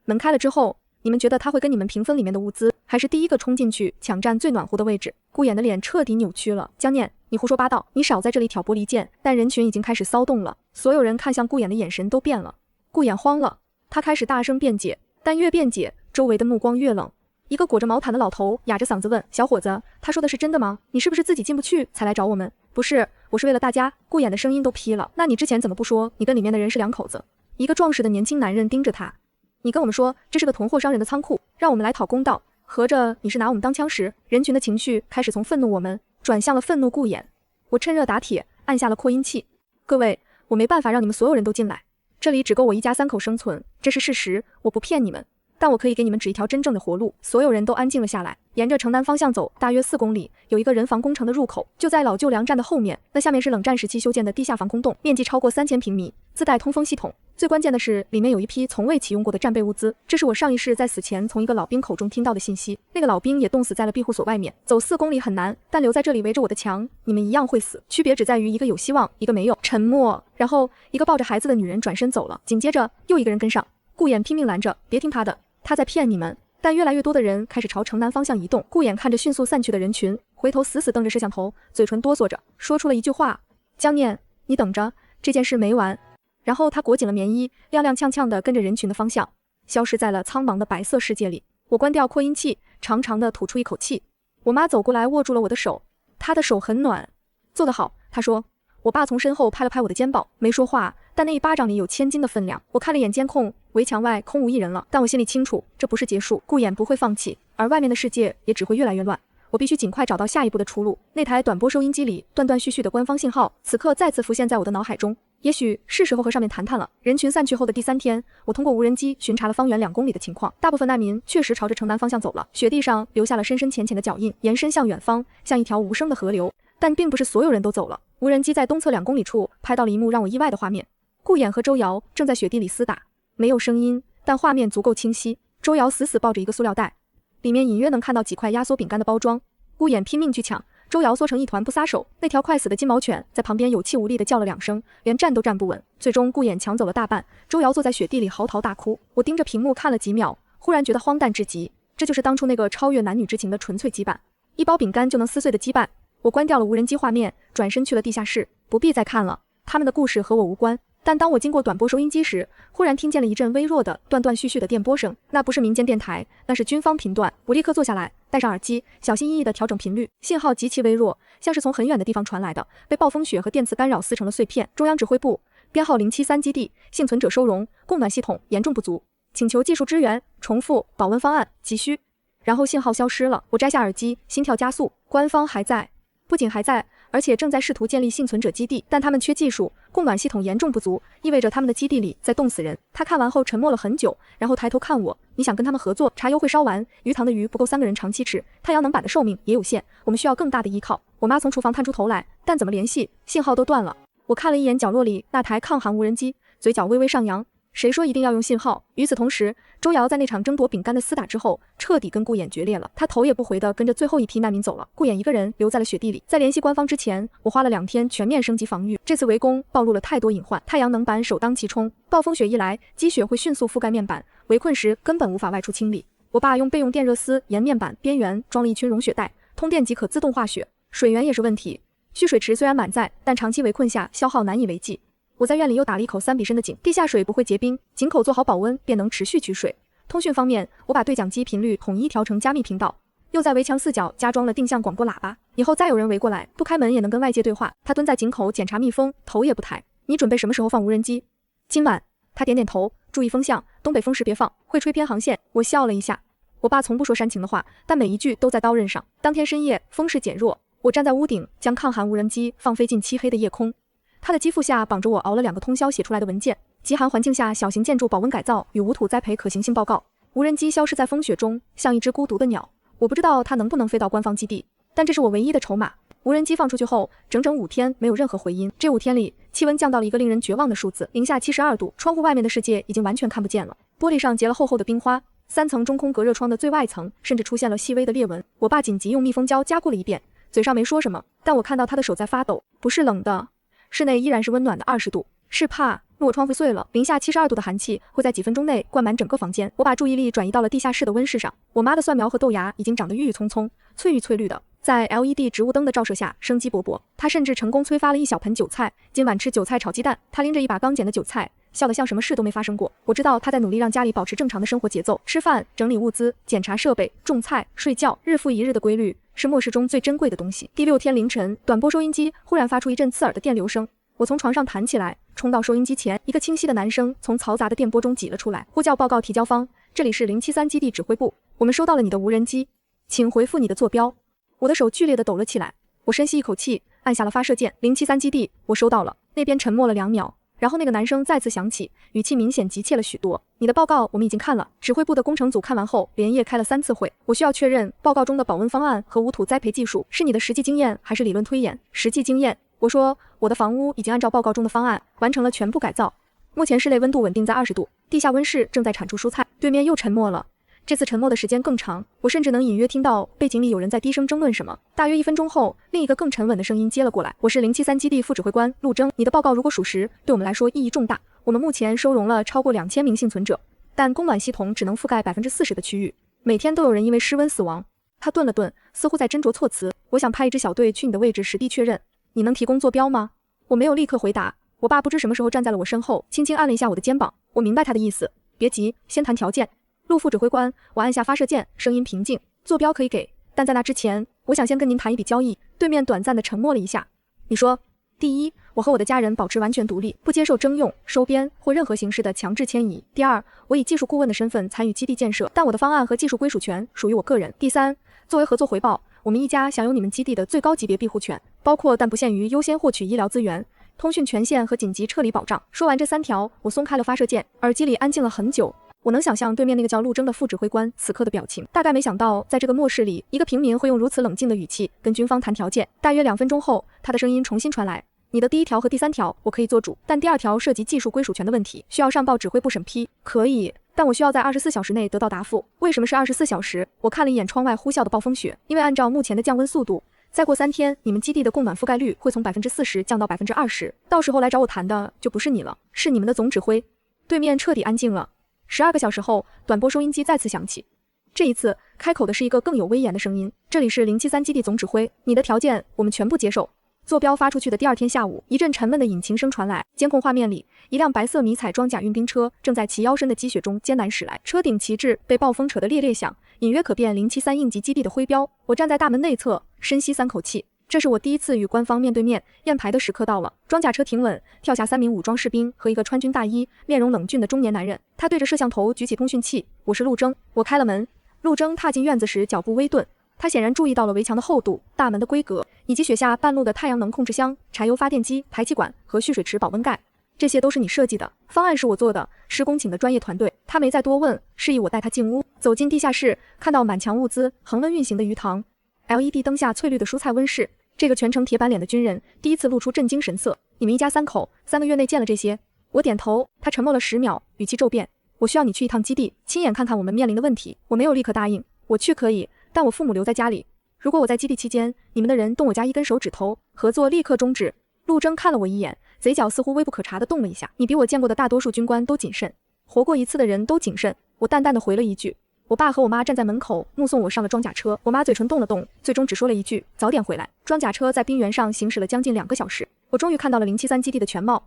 门开了之后，你们觉得他会跟你们平分里面的物资，还是第一个冲进去抢占最暖和的位置？顾衍的脸彻底扭曲了。江念，你胡说八道，你少在这里挑拨离间。但人群已经开始骚动了，所有人看向顾衍的眼神都变了。顾衍慌了，他开始大声辩解，但越辩解，周围的目光越冷。一个裹着毛毯的老头哑着嗓子问：小伙子，他说的是真的吗？你是不是自己进不去才来找我们？不是，我是为了大家。顾衍的声音都劈了。那你之前怎么不说你跟里面的人是两口子？一个壮实的年轻男人盯着他。你跟我们说这是个囤货商人的仓库，让我们来讨公道，合着你是拿我们当枪使？人群的情绪开始从愤怒我们转向了愤怒顾衍。我趁热打铁，按下了扩音器。各位，我没办法让你们所有人都进来，这里只够我一家3口生存，这是事实，我不骗你们。但我可以给你们指一条真正的活路。所有人都安静了下来，沿着城南方向走，大约4公里，有一个人防工程的入口，就在老旧粮站的后面。那下面是冷战时期修建的地下防空洞，面积超过3000平米，自带通风系统。最关键的是，里面有一批从未启用过的战备物资，这是我上一世在死前从一个老兵口中听到的信息。那个老兵也冻死在了庇护所外面。走4公里很难，但留在这里围着我的墙，你们一样会死。区别只在于一个有希望，一个没有。沉默。然后一个抱着孩子的女人转身走了，紧接着又一个人跟上。顾衍拼命拦着，别听他的，他在骗你们。但越来越多的人开始朝城南方向移动。顾衍看着迅速散去的人群，回头死死瞪着摄像头，嘴唇哆嗦着，说出了一句话：江念，你等着，这件事没完。然后他裹紧了棉衣，踉踉跄跄地跟着人群的方向，消失在了苍茫的白色世界里。我关掉扩音器，长长的吐出一口气。我妈走过来握住了我的手，她的手很暖。做得好，她说。我爸从身后拍了拍我的肩膀，没说话，但那一巴掌里有1000斤的分量。我看了眼监控，围墙外空无一人了，但我心里清楚，这不是结束，顾衍不会放弃，而外面的世界也只会越来越乱。我必须尽快找到下一步的出路。那台短波收音机里断断续续的官方信号，此刻再次浮现在我的脑海中。也许是时候和上面谈谈了。人群散去后的第3天，我通过无人机巡查了方圆2公里的情况，大部分难民确实朝着城南方向走了，雪地上留下了深深浅浅的脚印，延伸向远方，像一条无声的河流。但并不是所有人都走了。无人机在东侧2公里处拍到了一幕让我意外的画面，顾衍和周瑶正在雪地里厮打，没有声音，但画面足够清晰。周瑶死死抱着一个塑料袋，里面隐约能看到几块压缩饼干的包装。顾衍拼命去抢，周瑶缩成一团不撒手。那条快死的金毛犬在旁边有气无力地叫了2声，连站都站不稳。最终顾衍抢走了大半，周瑶坐在雪地里嚎啕大哭。我盯着屏幕看了几秒，忽然觉得荒诞至极，这就是当初那个超越男女之情的纯粹羁绊，一包饼干就能撕碎的羁绊。我关掉了无人机画面，转身去了地下室。不必再看了，他们的故事和我无关。但当我经过短波收音机时，忽然听见了一阵微弱的断断续续的电波声，那不是民间电台，那是军方频段。我立刻坐下来，戴上耳机，小心翼翼地调整频率。信号极其微弱，像是从很远的地方传来的，被暴风雪和电磁干扰撕成了碎片。中央指挥部，编号073基地，幸存者收容，供暖系统严重不足，请求技术支援，重复保温方案，急需。然后信号消失了，我摘下耳机，心跳加速。官方还在，不仅还在，而且正在试图建立幸存者基地，但他们缺技术，供暖系统严重不足，意味着他们的基地里在冻死人。他看完后沉默了很久，然后抬头看我：你想跟他们合作？茶油会烧完，鱼塘的鱼不够3个人长期吃，太阳能板的寿命也有限，我们需要更大的依靠。我妈从厨房探出头来，但怎么联系？信号都断了。我看了一眼角落里那台抗寒无人机，嘴角微微上扬。谁说一定要用信号？与此同时，周瑶在那场争夺饼干的厮打之后，彻底跟顾衍决裂了。他头也不回地跟着最后一批难民走了，顾衍一个人留在了雪地里。在联系官方之前，我花了2天全面升级防御。这次围攻暴露了太多隐患，太阳能板首当其冲，暴风雪一来，积雪会迅速覆盖面板，围困时根本无法外出清理。我爸用备用电热丝沿面板边缘装了一圈融雪带，通电即可自动化雪。水源也是问题，蓄水池虽然满载，但长期围困下消耗难以为继。我在院里又打了一口3比深的井，地下水不会结冰，井口做好保温便能持续取水。通讯方面，我把对讲机频率统一调成加密频道，又在围墙4角加装了定向广播喇叭，以后再有人围过来，不开门也能跟外界对话。他蹲在井口检查密封，头也不抬。你准备什么时候放无人机？今晚。他点点头，注意风向，东北风时别放，会吹偏航线。我笑了一下。我爸从不说煽情的话，但每一句都在刀刃上。当天深夜，风势减弱，我站在屋顶，将抗寒无人机放飞进漆黑的夜空。他的肌肤下绑着我熬了2个通宵写出来的文件，极寒环境下小型建筑保温改造与无土栽培可行性报告。无人机消失在风雪中，像一只孤独的鸟。我不知道它能不能飞到官方基地，但这是我唯一的筹码。无人机放出去后，整整5天没有任何回音。这5天里，气温降到了一个令人绝望的数字，零下72度。窗户外面的世界已经完全看不见了，玻璃上结了厚厚的冰花，3层中空隔热窗的最外层甚至出现了细微的裂纹。我爸紧急用密封胶加固了一遍，嘴上没说什么，但我看到他的手在发抖，不是冷的。室内依然是温暖的20度，是怕如果窗户碎了，零下72度的寒气会在几分钟内灌满整个房间。我把注意力转移到了地下室的温室上，我妈的蒜苗和豆芽已经长得郁郁葱葱，翠绿翠绿的，在 LED 植物灯的照射下生机勃勃。她甚至成功催发了一小盆韭菜，今晚吃韭菜炒鸡蛋。她拎着一把刚捡的韭菜，笑得像什么事都没发生过。我知道她在努力让家里保持正常的生活节奏，吃饭、整理物资、检查设备、种菜、睡觉，日复一日的规律是末世中最珍贵的东西。第6天凌晨，短波收音机忽然发出一阵刺耳的电流声。我从床上弹起来，冲到收音机前，一个清晰的男声从嘈杂的电波中挤了出来。呼叫报告提交方，这里是073基地指挥部，我们收到了你的无人机，请回复你的坐标。我的手剧烈地抖了起来，我深吸一口气，按下了发射键。073基地，我收到了。那边沉默了2秒，然后那个男声再次响起，语气明显急切了许多。你的报告我们已经看了，指挥部的工程组看完后连夜开了3次会，我需要确认报告中的保温方案和无土栽培技术是你的实际经验还是理论推演。实际经验。我说，我的房屋已经按照报告中的方案完成了全部改造，目前室内温度稳定在20度，地下温室正在产出蔬菜。对面又沉默了，这次沉默的时间更长，我甚至能隐约听到背景里有人在低声争论什么。大约1分钟后，另一个更沉稳的声音接了过来，我是073基地副指挥官陆征，你的报告如果属实，对我们来说意义重大。我们目前收容了超过2000名幸存者，但供暖系统只能覆盖40%的区域，每天都有人因为失温死亡。他顿了顿，似乎在斟酌措辞。我想派一支小队去你的位置实地确认。你能提供坐标吗？我没有立刻回答。我爸不知什么时候站在了我身后，轻轻按了一下我的肩膀。我明白他的意思，别急，先谈条件。陆副指挥官，我按下发射键，声音平静。坐标可以给，但在那之前，我想先跟您谈一笔交易。对面短暂的沉默了一下。你说，第一，我和我的家人保持完全独立，不接受征用、收编或任何形式的强制迁移。第二，我以技术顾问的身份参与基地建设，但我的方案和技术归属权属于我个人。第三，作为合作回报，我们一家享有你们基地的最高级别庇护权，包括但不限于优先获取医疗资源、通讯权限和紧急撤离保障。说完这3条，我松开了发射键，耳机里安静了很久。我能想象对面那个叫陆征的副指挥官此刻的表情，大概没想到在这个末世里，一个平民会用如此冷静的语气跟军方谈条件。大约2分钟后，他的声音重新传来。你的第1条和第3条我可以做主，但第2条涉及技术归属权的问题，需要上报指挥部审批。可以，但我需要在24小时内得到答复。为什么是24小时？我看了一眼窗外呼啸的暴风雪，因为按照目前的降温速度，再过3天，你们基地的供暖覆盖率会从40%降到20%，到时候来找我谈的就不是你了，是你们的总指挥。对面彻底安静了。12个小时后，短波收音机再次响起，这一次开口的是一个更有威严的声音，这里是073基地总指挥，你的条件我们全部接受。坐标发出去的第2天下午，一阵沉闷的引擎声传来。监控画面里，一辆白色迷彩装甲运兵车正在其腰深的积雪中艰难驶来，车顶旗帜被暴风扯得猎猎响，隐约可辨073应急基地的徽标。我站在大门内侧，深吸3口气。这是我第一次与官方面对面，验牌的时刻到了。装甲车停稳，跳下3名武装士兵和一个穿军大衣、面容冷峻的中年男人。他对着摄像头举起通讯器。我是陆征。我开了门。陆征踏进院子时脚步微顿，他显然注意到了围墙的厚度、大门的规格，以及雪下半路的太阳能控制箱、柴油发电机、排气管和蓄水池保温盖。这些都是你设计的，方案是我做的，施工请的专业团队。他没再多问，示意我带他进屋。走进地下室，看到满墙物资、恒温运行的鱼塘， LED 灯下翠绿的蔬菜温室。这个全程铁板脸的军人第一次露出震惊神色。你们一家3口3个月内建了这些？我点头。他沉默了10秒，语气骤变。我需要你去一趟基地，亲眼看看我们面临的问题。我没有立刻答应。我去可以，但我父母留在家里。如果我在基地期间，你们的人动我家1根手指头，合作立刻终止。陆征看了我一眼，嘴角似乎微不可察地动了一下。你比我见过的大多数军官都谨慎，活过一次的人都谨慎。我淡淡地回了一句。我爸和我妈站在门口目送我上了装甲车，我妈嘴唇动了动，最终只说了一句早点回来。装甲车在冰原上行驶了将近2个小时，我终于看到了073基地的全貌，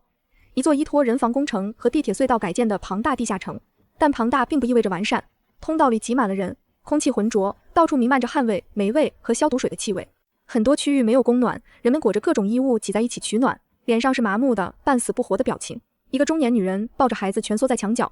一座依托人防工程和地铁隧道改建的庞大地下城。但庞大并不意味着完善，通道里挤满了人，空气浑浊，到处弥漫着汗味、霉味和消毒水的气味。很多区域没有供暖，人们裹着各种衣物挤在一起取暖，脸上是麻木的半死不活的表情。一个中年女人抱着孩子蜷缩在墙角，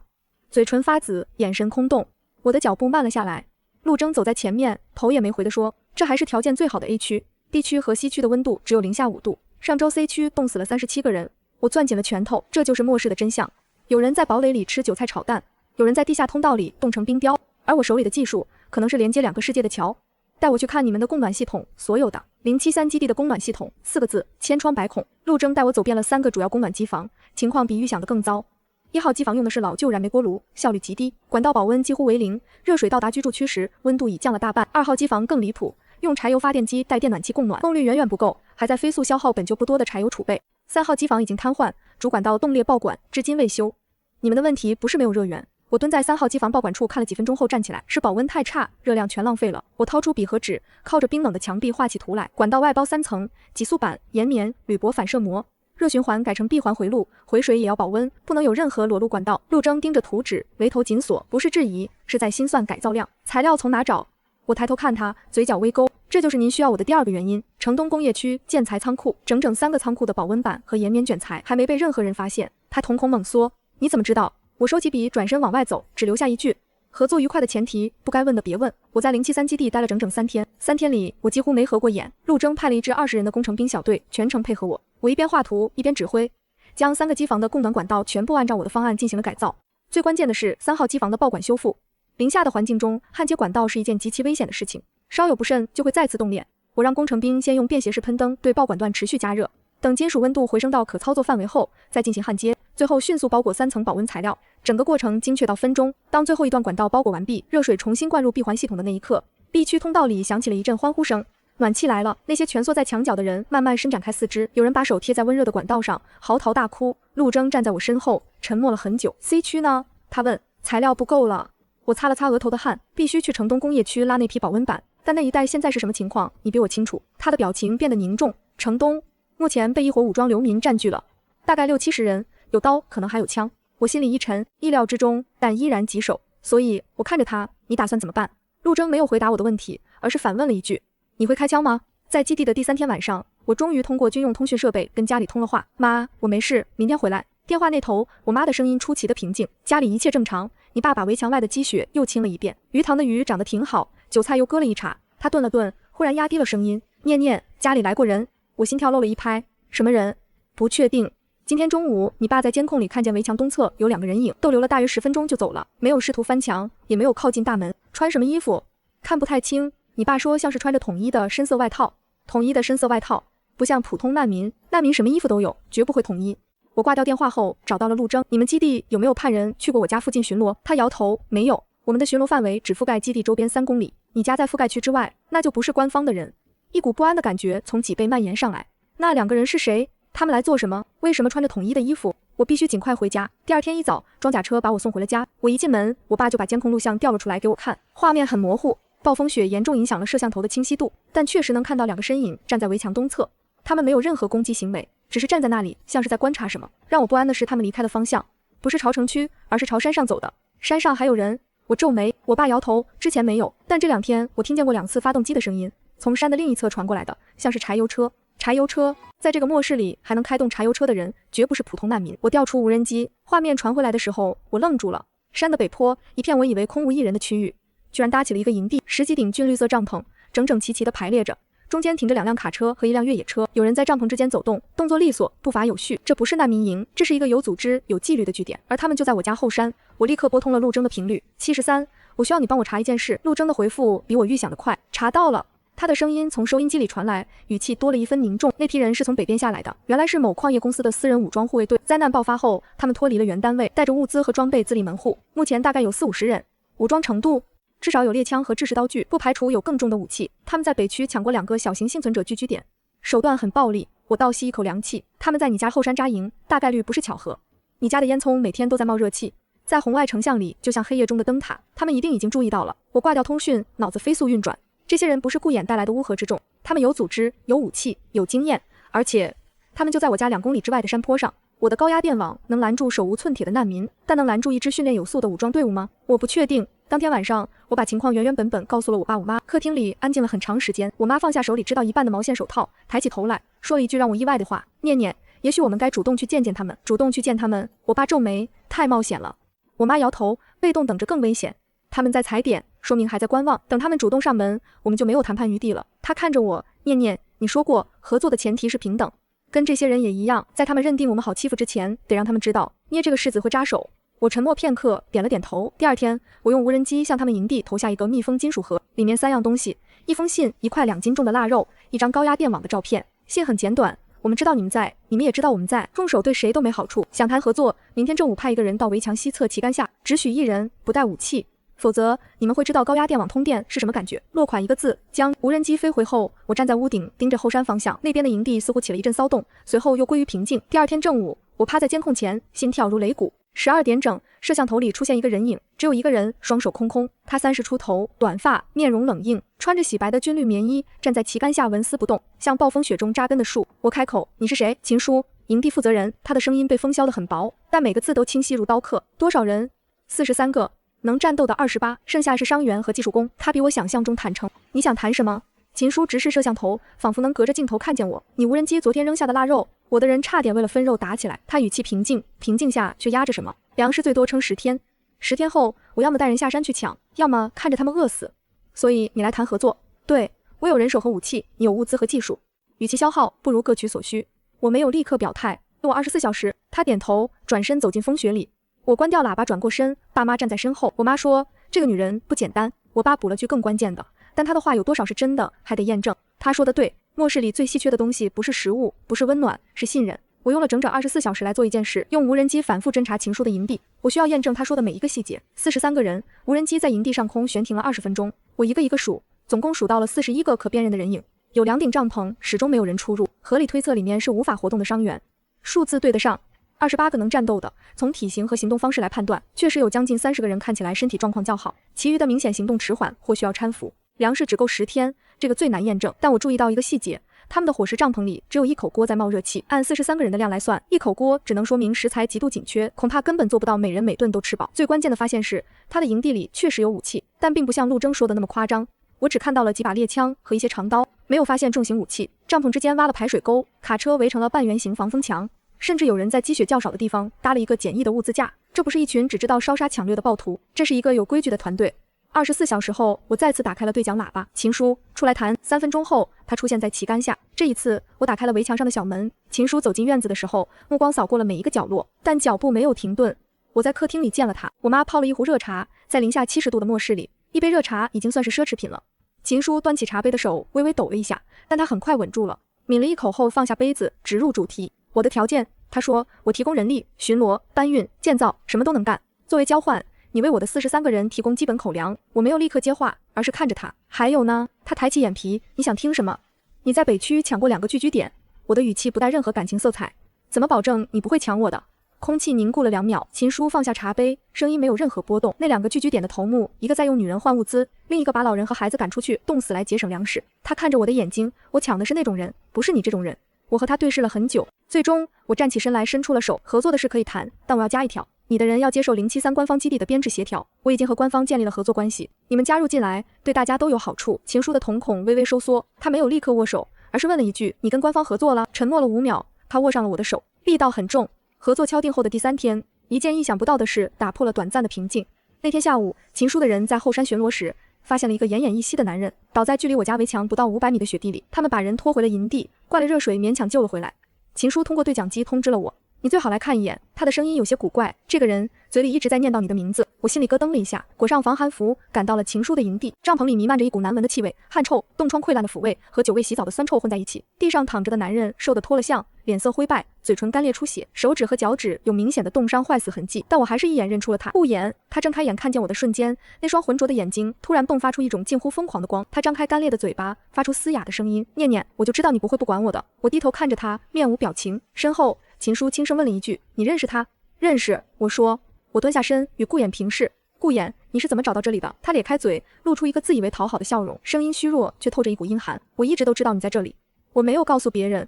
嘴唇发紫，眼神空洞。我的脚步慢了下来，陆征走在前面，头也没回地说，这还是条件最好的 A 区，B 区和西区的温度只有零下5度，上周 C 区冻死了37个人。我攥紧了拳头，这就是末世的真相。有人在堡垒里吃韭菜炒蛋，有人在地下通道里冻成冰雕，而我手里的技术可能是连接2个世界的桥。带我去看你们的供暖系统，所有的073基地的供暖系统，4个字，千疮百孔。陆征带我走遍了3个主要供暖机房，情况比预想的更糟。1号机房用的是老旧燃煤锅炉，效率极低，管道保温几乎为0，热水到达居住区时温度已降了大半。2号机房更离谱，用柴油发电机带电暖气供暖，功率远远不够，还在飞速消耗本就不多的柴油储备。3号机房已经瘫痪，主管道冻裂爆管，至今未修。你们的问题不是没有热源。我蹲在3号机房报管处看了几分钟后站起来，是保温太差，热量全浪费了。我掏出笔和纸，靠着冰冷的墙壁画起图来。管道外包3层，极速板、岩棉、铝箔反射膜，热循环改成闭环回路，回水也要保温，不能有任何裸露管道。陆征盯着图纸，眉头紧锁，不是质疑，是在心算改造量。材料从哪找？我抬头看他，嘴角微勾。这就是您需要我的第2个原因。城东工业区建材仓库，整整3个仓库的保温板和岩棉卷材还没被任何人发现。他瞳孔猛缩，你怎么知道？我收起笔，转身往外走，只留下一句：合作愉快的前提，不该问的别问。我在073基地待了整整3天，3天里我几乎没合过眼。陆征派了一支20人的工程兵小队，全程配合我。我一边画图一边指挥，将3个机房的供暖管道全部按照我的方案进行了改造。最关键的是3号机房的爆管修复。零下的环境中焊接管道是一件极其危险的事情，稍有不慎就会再次冻裂。我让工程兵先用便携式喷灯对爆管段持续加热，等金属温度回升到可操作范围后再进行焊接，最后迅速包裹3层保温材料，整个过程精确到分钟。当最后一段管道包裹完毕，热水重新灌入闭环系统的那一刻，B区通道里响起了一阵欢呼声。暖气来了！那些蜷缩在墙角的人慢慢伸展开四肢，有人把手贴在温热的管道上，嚎啕大哭。陆征站在我身后，沉默了很久。C 区呢？他问。材料不够了。我擦了擦额头的汗，必须去城东工业区拉那批保温板，但那一带现在是什么情况，你比我清楚。他的表情变得凝重。城东目前被一伙武装流民占据了，大概60-70人，有刀，可能还有枪。我心里一沉，意料之中，但依然棘手。所以我看着他，你打算怎么办？陆征没有回答我的问题，而是反问了一句：你会开枪吗？在基地的第3天晚上，我终于通过军用通讯设备跟家里通了话。妈，我没事，明天回来。电话那头，我妈的声音出奇的平静，家里一切正常。你爸把围墙外的积雪又清了一遍，鱼塘的鱼长得挺好，韭菜又割了一茬。他顿了顿，忽然压低了声音：念念，家里来过人。我心跳漏了一拍，什么人？不确定。今天中午，你爸在监控里看见围墙东侧有2个人影，逗留了大约10分钟就走了，没有试图翻墙，也没有靠近大门。穿什么衣服？看不太清。你爸说像是穿着统一的深色外套。统一的深色外套，不像普通难民，难民什么衣服都有，绝不会统一。我挂掉电话后找到了陆征，你们基地有没有派人去过我家附近巡逻？他摇头，没有，我们的巡逻范围只覆盖基地周边3公里，你家在覆盖区之外，那就不是官方的人。一股不安的感觉从脊背蔓延上来。那2个人是谁？他们来做什么？为什么穿着统一的衣服？我必须尽快回家。第2天一早，装甲车把我送回了家。我一进门，我爸就把监控录像调了出来给我看，画面很模糊，暴风雪严重影响了摄像头的清晰度，但确实能看到2个身影站在围墙东侧。他们没有任何攻击行为，只是站在那里，像是在观察什么。让我不安的是他们离开的方向，不是朝城区，而是朝山上走的。山上还有人？我皱眉，我爸摇头，之前没有，但这2天我听见过2次发动机的声音，从山的另一侧传过来的，像是柴油车。柴油车，在这个末世里还能开动柴油车的人，绝不是普通难民。我调出无人机，画面传回来的时候，我愣住了。山的北坡，一片我以为空无一人的区域，居然搭起了一个营地，10几顶军绿色帐篷，整整齐齐地排列着。中间停着2辆卡车和1辆越野车，有人在帐篷之间走动，动作利索，步伐有序。这不是难民营，这是一个有组织、有纪律的据点，而他们就在我家后山。我立刻拨通了陆征的频率，73，我需要你帮我查一件事。陆征的回复比我预想的快，查到了。他的声音从收音机里传来，语气多了一分凝重。那批人是从北边下来的，原来是某矿业公司的私人武装护卫队。灾难爆发后，他们脱离了原单位，带着物资和装备自立门户。目前大概有40-50人，武装程度至少有猎枪和制式刀具，不排除有更重的武器。他们在北区抢过2个小型幸存者聚居点，手段很暴力。我倒吸一口凉气，他们在你家后山扎营，大概率不是巧合。你家的烟囱每天都在冒热气，在红外成像里就像黑夜中的灯塔，他们一定已经注意到了。我挂掉通讯，脑子飞速运转。这些人不是顾眼带来的乌合之众，他们有组织、有武器、有经验，而且他们就在我家2公里之外的山坡上。我的高压电网能拦住手无寸铁的难民，但能拦住一支训练有素的武装队伍吗？我不确定。当天晚上，我把情况原原本本告诉了我爸我妈。客厅里安静了很长时间，我妈放下手里织到一半的毛线手套，抬起头来说了一句让我意外的话：念念，也许我们该主动去见见他们。主动去见他们？我爸皱眉，太冒险了。我妈摇头，被动等着更危险。他们在踩点，说明还在观望，等他们主动上门，我们就没有谈判余地了。他看着我，念念，你说过合作的前提是平等，跟这些人也一样，在他们认定我们好欺负之前，得让他们知道捏这个柿子会扎手。我沉默片刻，点了点头。第2天，我用无人机向他们营地投下一个密封金属盒，里面3样东西：一封信，1块2斤重的腊肉，一张高压电网的照片。信很简短，我们知道你们在，你们也知道我们在，动手对谁都没好处。想谈合作，明天正午派1个人到围墙西侧旗杆下，只许1人，不带武器。否则你们会知道高压电网通电是什么感觉。落款1个字，将。无人机飞回后，我站在屋顶盯着后山方向，那边的营地似乎起了一阵骚动，随后又归于平静。第2天正午，我趴在监控前，心跳如擂鼓。12点整，摄像头里出现一个人影，只有一个人，双手空空。他30出头，短发，面容冷硬，穿着洗白的军绿棉衣，站在旗杆下纹丝不动，像暴风雪中扎根的树。我开口：“你是谁？”秦叔，营地负责人。他的声音被风削得很薄，但每个字都清晰如刀刻。多少人？43个。能战斗的28，剩下是伤员和技术工。他比我想象中坦诚。你想谈什么？秦叔直视摄像头，仿佛能隔着镜头看见我。你无人机昨天扔下的腊肉，我的人差点为了分肉打起来。他语气平静，平静下却压着什么。粮食最多撑10天，10天后我要么带人下山去抢，要么看着他们饿死。所以你来谈合作？对，我有人手和武器，你有物资和技术，与其消耗，不如各取所需。我没有立刻表态，给我24小时。他点头，转身走进风雪里。我关掉喇叭，转过身，爸妈站在身后。我妈说这个女人不简单。我爸补了句更关键的，但她的话有多少是真的，还得验证。她说的对，末世里最稀缺的东西不是食物，不是温暖，是信任。我用了整整24小时来做一件事，用无人机反复侦查秦叔的营地。我需要验证他说的每一个细节。43个人，无人机在营地上空悬停了20分钟。我一个一个数，总共数到了41个可辨认的人影。有2顶帐篷，始终没有人出入。合理推测里面是无法活动的伤员。数字对得上。28个能战斗的，从体型和行动方式来判断，确实有将近30个人看起来身体状况较好，其余的明显行动迟缓或需要搀扶。粮食只够10天，这个最难验证。但我注意到一个细节，他们的伙食帐篷里只有1口锅在冒热气。按43个人的量来算，1口锅只能说明食材极度紧缺，恐怕根本做不到每人每顿都吃饱。最关键的发现是，他的营地里确实有武器，但并不像陆征说的那么夸张。我只看到了几把猎枪和一些长刀，没有发现重型武器。帐篷之间挖了排水沟，卡车围成了半圆形防风墙。甚至有人在积雪较少的地方搭了一个简易的物资架。这不是一群只知道烧杀抢掠的暴徒，这是一个有规矩的团队。24小时后，我再次打开了对讲喇叭：“秦叔，出来谈。”3分钟后，他出现在旗杆下。这一次，我打开了围墙上的小门。秦叔走进院子的时候，目光扫过了每一个角落，但脚步没有停顿。我在客厅里见了他。我妈泡了一壶热茶，在零下70度的末世里，一杯热茶已经算是奢侈品了。秦叔端起茶杯的手微微抖了一下，但他很快稳住了，抿了一口后放下杯子，直入主题。我的条件，他说，我提供人力、巡逻、搬运、建造，什么都能干。作为交换，你为我的43个人提供基本口粮。我没有立刻接话，而是看着他。还有呢？他抬起眼皮，你想听什么？你在北区抢过2个聚居点。我的语气不带任何感情色彩。怎么保证你不会抢我的？空气凝固了2秒，秦叔放下茶杯，声音没有任何波动。那2个聚居点的头目，一个在用女人换物资，另一个把老人和孩子赶出去冻死来节省粮食。他看着我的眼睛，我抢的是那种人，不是你这种人。我和他对视了很久，最终我站起身来，伸出了手。合作的事可以谈，但我要加一条，你的人要接受073官方基地的编制协调。我已经和官方建立了合作关系，你们加入进来，对大家都有好处。秦叔的瞳孔微微收缩，他没有立刻握手，而是问了一句：“你跟官方合作了？”沉默了5秒，他握上了我的手，力道很重。合作敲定后的第3天，一件意想不到的事打破了短暂的平静。那天下午，秦叔的人在后山巡逻时，发现了一个奄奄一息的男人，倒在距离我家围墙不到500米的雪地里。他们把人拖回了营地，灌了热水，勉强救了回来。秦叔通过对讲机通知了我，你最好来看一眼。他的声音有些古怪，这个人嘴里一直在念叨你的名字。我心里咯噔了一下，裹上防寒服，赶到了秦叔的营地。帐篷里弥漫着一股难闻的气味，汗臭、冻疮溃烂的腐味和久未洗澡的酸臭混在一起。地上躺着的男人瘦得脱了相，脸色灰败，嘴唇干裂出血，手指和脚趾有明显的冻伤坏死痕迹。但我还是一眼认出了他。不眼，他睁开眼看见我的瞬间，那双浑浊的眼睛突然迸发出一种近乎疯狂的光。他张开干裂的嘴巴，发出嘶哑的声音：“念念，我就知道你不会不管我的。”我低头看着他，面无表情。身后，秦叔轻声问了一句：“你认识他？”认识，我说。我蹲下身与顾衍平视。顾衍，你是怎么找到这里的？他咧开嘴，露出一个自以为讨好的笑容，声音虚弱，却透着一股阴寒。我一直都知道你在这里，我没有告诉别人。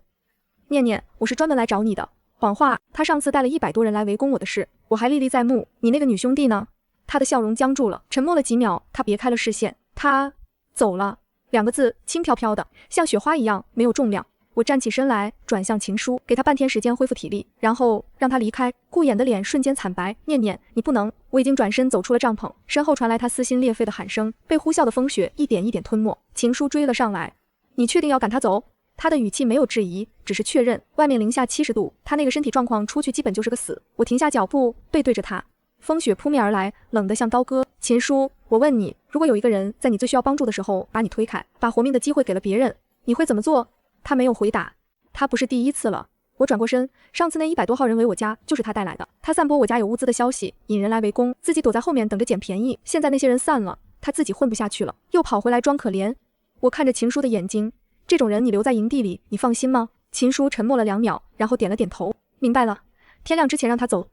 念念，我是专门来找你的。谎话，他上次带了100多人来围攻我的事，我还历历在目。你那个女兄弟呢？他的笑容僵住了，沉默了几秒，他别开了视线。他走了，2个字，轻飘飘的，像雪花一样，没有重量。我站起身来，转向秦叔，给他半天时间恢复体力，然后让他离开。顾衍的脸瞬间惨白，念念，你不能！我已经转身走出了帐篷，身后传来他撕心裂肺的喊声，被呼啸的风雪一点一点吞没。秦叔追了上来，你确定要赶他走？他的语气没有质疑，只是确认。外面零下70度，他那个身体状况出去基本就是个死。我停下脚步，背对着他，风雪扑面而来，冷得像刀割。秦叔，我问你，如果有一个人在你最需要帮助的时候把你推开，把活命的机会给了别人，你会怎么做？他没有回答。他不是第一次了。我转过身，上次那100多号人围我家就是他带来的。他散播我家有物资的消息，引人来围攻，自己躲在后面等着捡便宜。现在那些人散了，他自己混不下去了，又跑回来装可怜。我看着秦叔的眼睛，这种人你留在营地里，你放心吗？秦叔沉默了2秒，然后点了点头。明白了。天亮之前让他走。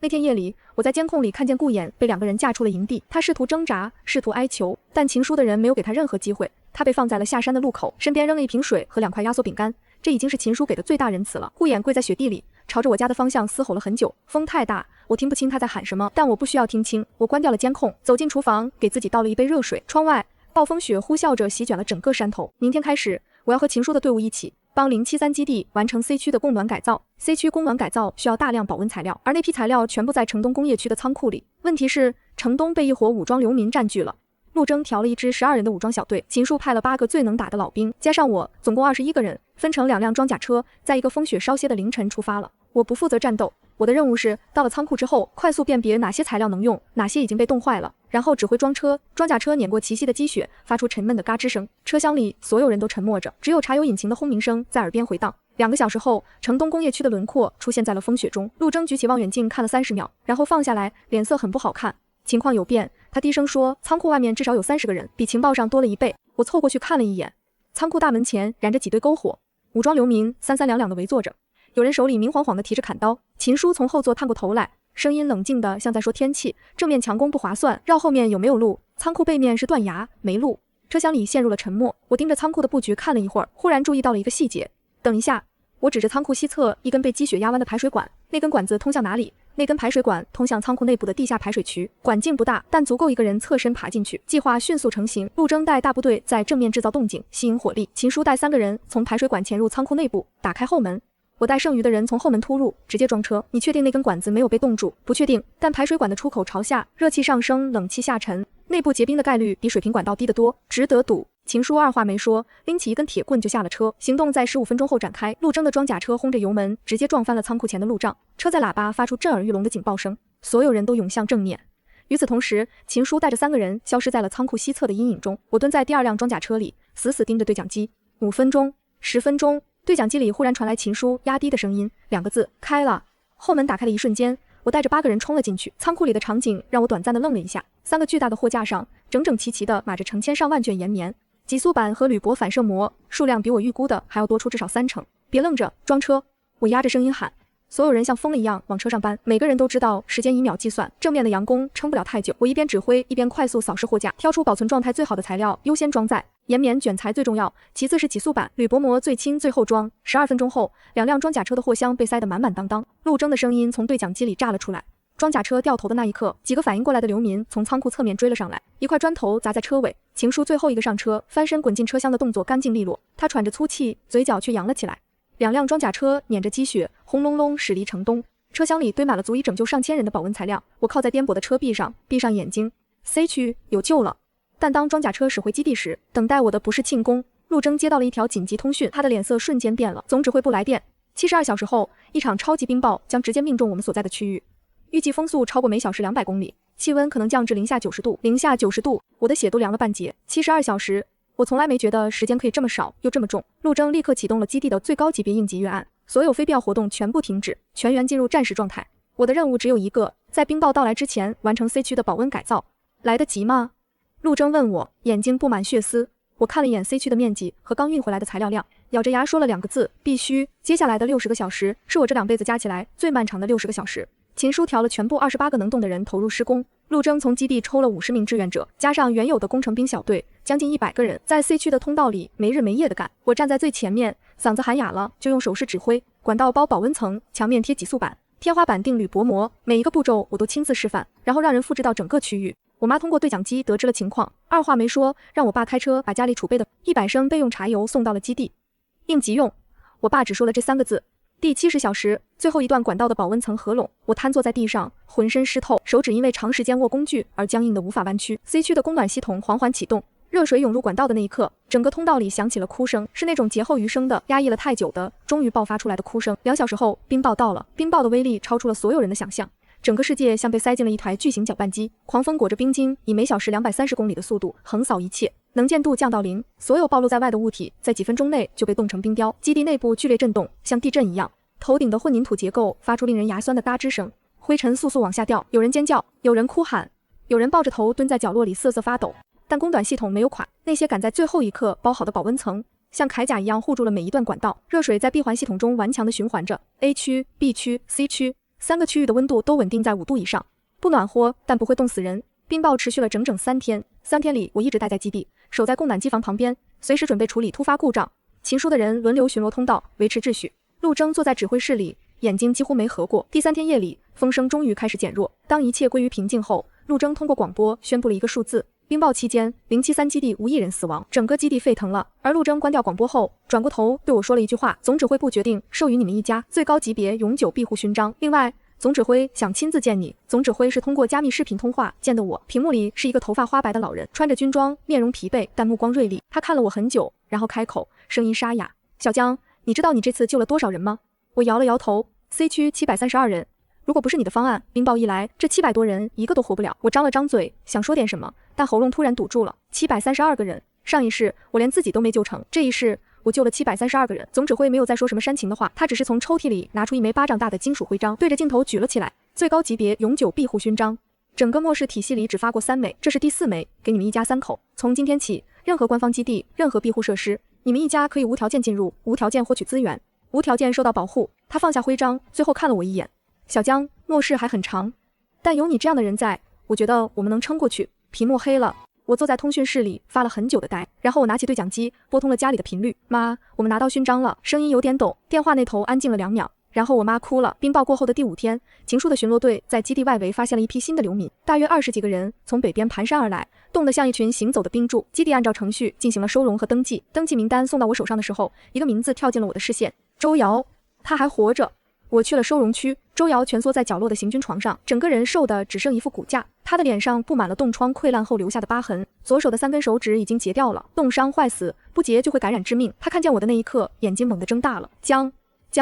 那天夜里，我在监控里看见顾衍被2个人架出了营地，他试图挣扎，试图哀求，但情书的人没有给他任何机会。他被放在了下山的路口，身边扔了一瓶水和2块压缩饼干，这已经是情书给的最大仁慈了。顾衍跪在雪地里，朝着我家的方向嘶吼了很久，风太大，我听不清他在喊什么，但我不需要听清。我关掉了监控，走进厨房，给自己倒了一杯热水。窗外暴风雪呼啸着席卷了整个山头。明天开始，我要和情书的队伍一起帮073基地完成 C 区的供暖改造。C 区供暖改造需要大量保温材料，而那批材料全部在城东工业区的仓库里。问题是，城东被一伙武装流民占据了。陆征调了一支12人的武装小队，秦树派了8个最能打的老兵，加上我，总共21个人，分成2辆装甲车，在一个风雪稍歇的凌晨出发了。我不负责战斗，我的任务是到了仓库之后，快速辨别哪些材料能用，哪些已经被冻坏了，然后指挥装车。装甲车碾过齐膝的积雪，发出沉闷的嘎吱声。车厢里所有人都沉默着，只有柴油引擎的轰鸣声在耳边回荡。2个小时后，城东工业区的轮廓出现在了风雪中。陆征举起望远镜看了30秒，然后放下来，脸色很不好看。情况有变，他低声说，仓库外面至少有30个人，比情报上多了1倍。我凑过去看了一眼，仓库大门前燃着几堆篝火，武装流民三三两两的围坐着，有人手里明晃晃的提着砍刀。秦叔从后座探过头来，声音冷静的像在说天气，正面强攻不划算，绕后面有没有路？仓库背面是断崖，没路。车厢里陷入了沉默，我盯着仓库的布局看了一会儿，忽然注意到了一个细节。等一下，我指着仓库西侧一根被积雪压弯的排水管，那根管子通向哪里？那根排水管通向仓库内部的地下排水渠，管径不大，但足够一个人侧身爬进去。计划迅速成型，陆征带大部队在正面制造动静，吸引火力。秦叔带3个人从排水管潜入仓库内部，打开后门。我带剩余的人从后门突入，直接装车。你确定那根管子没有被冻住？不确定，但排水管的出口朝下，热气上升，冷气下沉，内部结冰的概率比水平管道低得多，值得赌。秦叔二话没说，拎起一根铁棍就下了车。行动在15分钟后展开。陆征的装甲车轰着油门，直接撞翻了仓库前的路障，车载喇叭发出震耳欲聋的警报声，所有人都涌向正面。与此同时，秦叔带着3个人消失在了仓库西侧的阴影中。我蹲在第2辆装甲车里，死死盯着对讲机。5分钟，10分钟，对讲机里忽然传来秦叔压低的声音，2个字：开了。后门打开的一瞬间，我带着8个人冲了进去。仓库里的场景让我短暂的愣了一下，3个巨大的货架上整整齐齐的码着成千上万卷岩棉。极速板和铝箔反射膜数量比我预估的还要多出至少3成。别愣着，装车！我压着声音喊。所有人像疯了一样往车上搬，每个人都知道时间以秒计算，正面的佯攻撑不了太久。我一边指挥，一边快速扫视货架，挑出保存状态最好的材料，优先装载。岩棉卷材最重要，其次是起速板，铝箔膜最轻最后装。12分钟后，2辆装甲车的货箱被塞得满满当当。陆征的声音从对讲机里炸了出来。装甲车掉头的那一刻，几个反应过来的流民从仓库侧面追了上来，一块砖头砸在车尾。情书最后一个上车，翻身滚进车厢的动作干净利落，他喘着粗气，嘴角却扬了起来。2辆装甲车碾着积雪，轰隆隆驶离城东。车厢里堆满了足以拯救上千人的保温材料。我靠在颠簸的车壁上，闭上眼睛。C 区有救了。但当装甲车驶回基地时，等待我的不是庆功。陆征接到了一条紧急通讯，他的脸色瞬间变了。总指挥部来电，72小时后，一场超级冰雹将直接命中我们所在的区域。预计风速超过每小时200公里，气温可能降至零下90度。零下90度，我的血都凉了半截。72小时，我从来没觉得时间可以这么少又这么重。陆征立刻启动了基地的最高级别应急预案，所有非必要活动全部停止，全员进入战时状态。我的任务只有一个，在冰雹到来之前完成 C 区的保温改造。来得及吗？陆征问我，眼睛布满血丝。我看了一眼 C 区的面积和刚运回来的材料量，咬着牙说了2个字：必须。接下来的60个小时是我这2辈子加起来最漫长的60个小时。秦叔调了全部28个能动的人投入施工。陆征从基地抽了50名志愿者，加上原有的工程兵小队，将近100个人，在 C 区的通道里没日没夜的干。我站在最前面，嗓子喊哑了，就用手势指挥。管道包保温层，墙面贴极速板，天花板钉铝箔膜，每一个步骤我都亲自示范，然后让人复制到整个区域。我妈通过对讲机得知了情况，二话没说，让我爸开车把家里储备的100升备用柴油送到了基地。应急用，我爸只说了这3个字。第70小时，最后一段管道的保温层合拢，我瘫坐在地上，浑身湿透，手指因为长时间握工具而僵硬的无法弯曲。C 区的供暖系统缓缓启动，热水涌入管道的那一刻，整个通道里响起了哭声，是那种劫后余生的、压抑了太久的、终于爆发出来的哭声。2小时后，冰雹到了，冰雹的威力超出了所有人的想象。整个世界像被塞进了一台巨型搅拌机，狂风裹着冰晶，以每小时230公里的速度横扫一切，能见度降到0，所有暴露在外的物体在几分钟内就被冻成冰雕。基地内部剧烈震动，像地震一样，头顶的混凝土结构发出令人牙酸的嘎吱声，灰尘簌簌往下掉，有人尖叫，有人哭喊，有人抱着头蹲在角落里瑟瑟发抖。但供暖系统没有垮，那些赶在最后一刻包好的保温层像铠甲一样护住了每一段管道，热水在闭环系统中顽强地循环着 A 区、B 区、C 区。3个区域的温度都稳定在5度以上，不暖和，但不会冻死人。冰雹持续了整整3天，3天里我一直待在基地，守在供暖机房旁边，随时准备处理突发故障。秦书的人轮流巡逻通道，维持秩序。陆征坐在指挥室里，眼睛几乎没合过。第3天夜里，风声终于开始减弱。当一切归于平静后，陆征通过广播宣布了一个数字。冰雹期间，073基地无一人死亡，整个基地沸腾了。而陆征关掉广播后，转过头对我说了一句话：总指挥部决定授予你们一家最高级别永久庇护勋章。另外，总指挥想亲自见你。总指挥是通过加密视频通话见的我，屏幕里是一个头发花白的老人，穿着军装，面容疲惫，但目光锐利。他看了我很久，然后开口，声音沙哑：小江，你知道你这次救了多少人吗？我摇了摇头。C 区732人。如果不是你的方案，冰雹一来，这700多人一个都活不了。我张了张嘴，想说点什么，但喉咙突然堵住了。732个人，上一世我连自己都没救成，这一世我救了732个人。总指挥没有再说什么煽情的话，他只是从抽屉里拿出一枚巴掌大的金属徽章，对着镜头举了起来。最高级别永久庇护勋章。整个末世体系里只发过3枚，这是第4枚，给你们一家3口。从今天起，任何官方基地，任何庇护设施，你们一家可以无条件进入，无条件获取资源，无条件受到保护。他放下徽章，最后看了我一眼。小江，末世还很长，但有你这样的人在，我觉得我们能撑过去。屏幕黑了，我坐在通讯室里发了很久的呆，然后我拿起对讲机拨通了家里的频率。妈，我们拿到勋章了，声音有点抖。电话那头安静了2秒，然后我妈哭了。冰雹过后的第5天，秦书的巡逻队在基地外围发现了一批新的流民，大约20几个人从北边盘山而来，冻得像一群行走的冰柱。基地按照程序进行了收容和登记，登记名单送到我手上的时候，一个名字跳进了我的视线，周瑶，他还活着。我去了收容区，周瑶蜷缩在角落的行军床上，整个人瘦的只剩一副骨架。他的脸上布满了冻疮溃烂后留下的疤痕，左手的3根手指已经截掉了，冻伤坏死，不截就会感染致命。他看见我的那一刻，眼睛猛地睁大了。江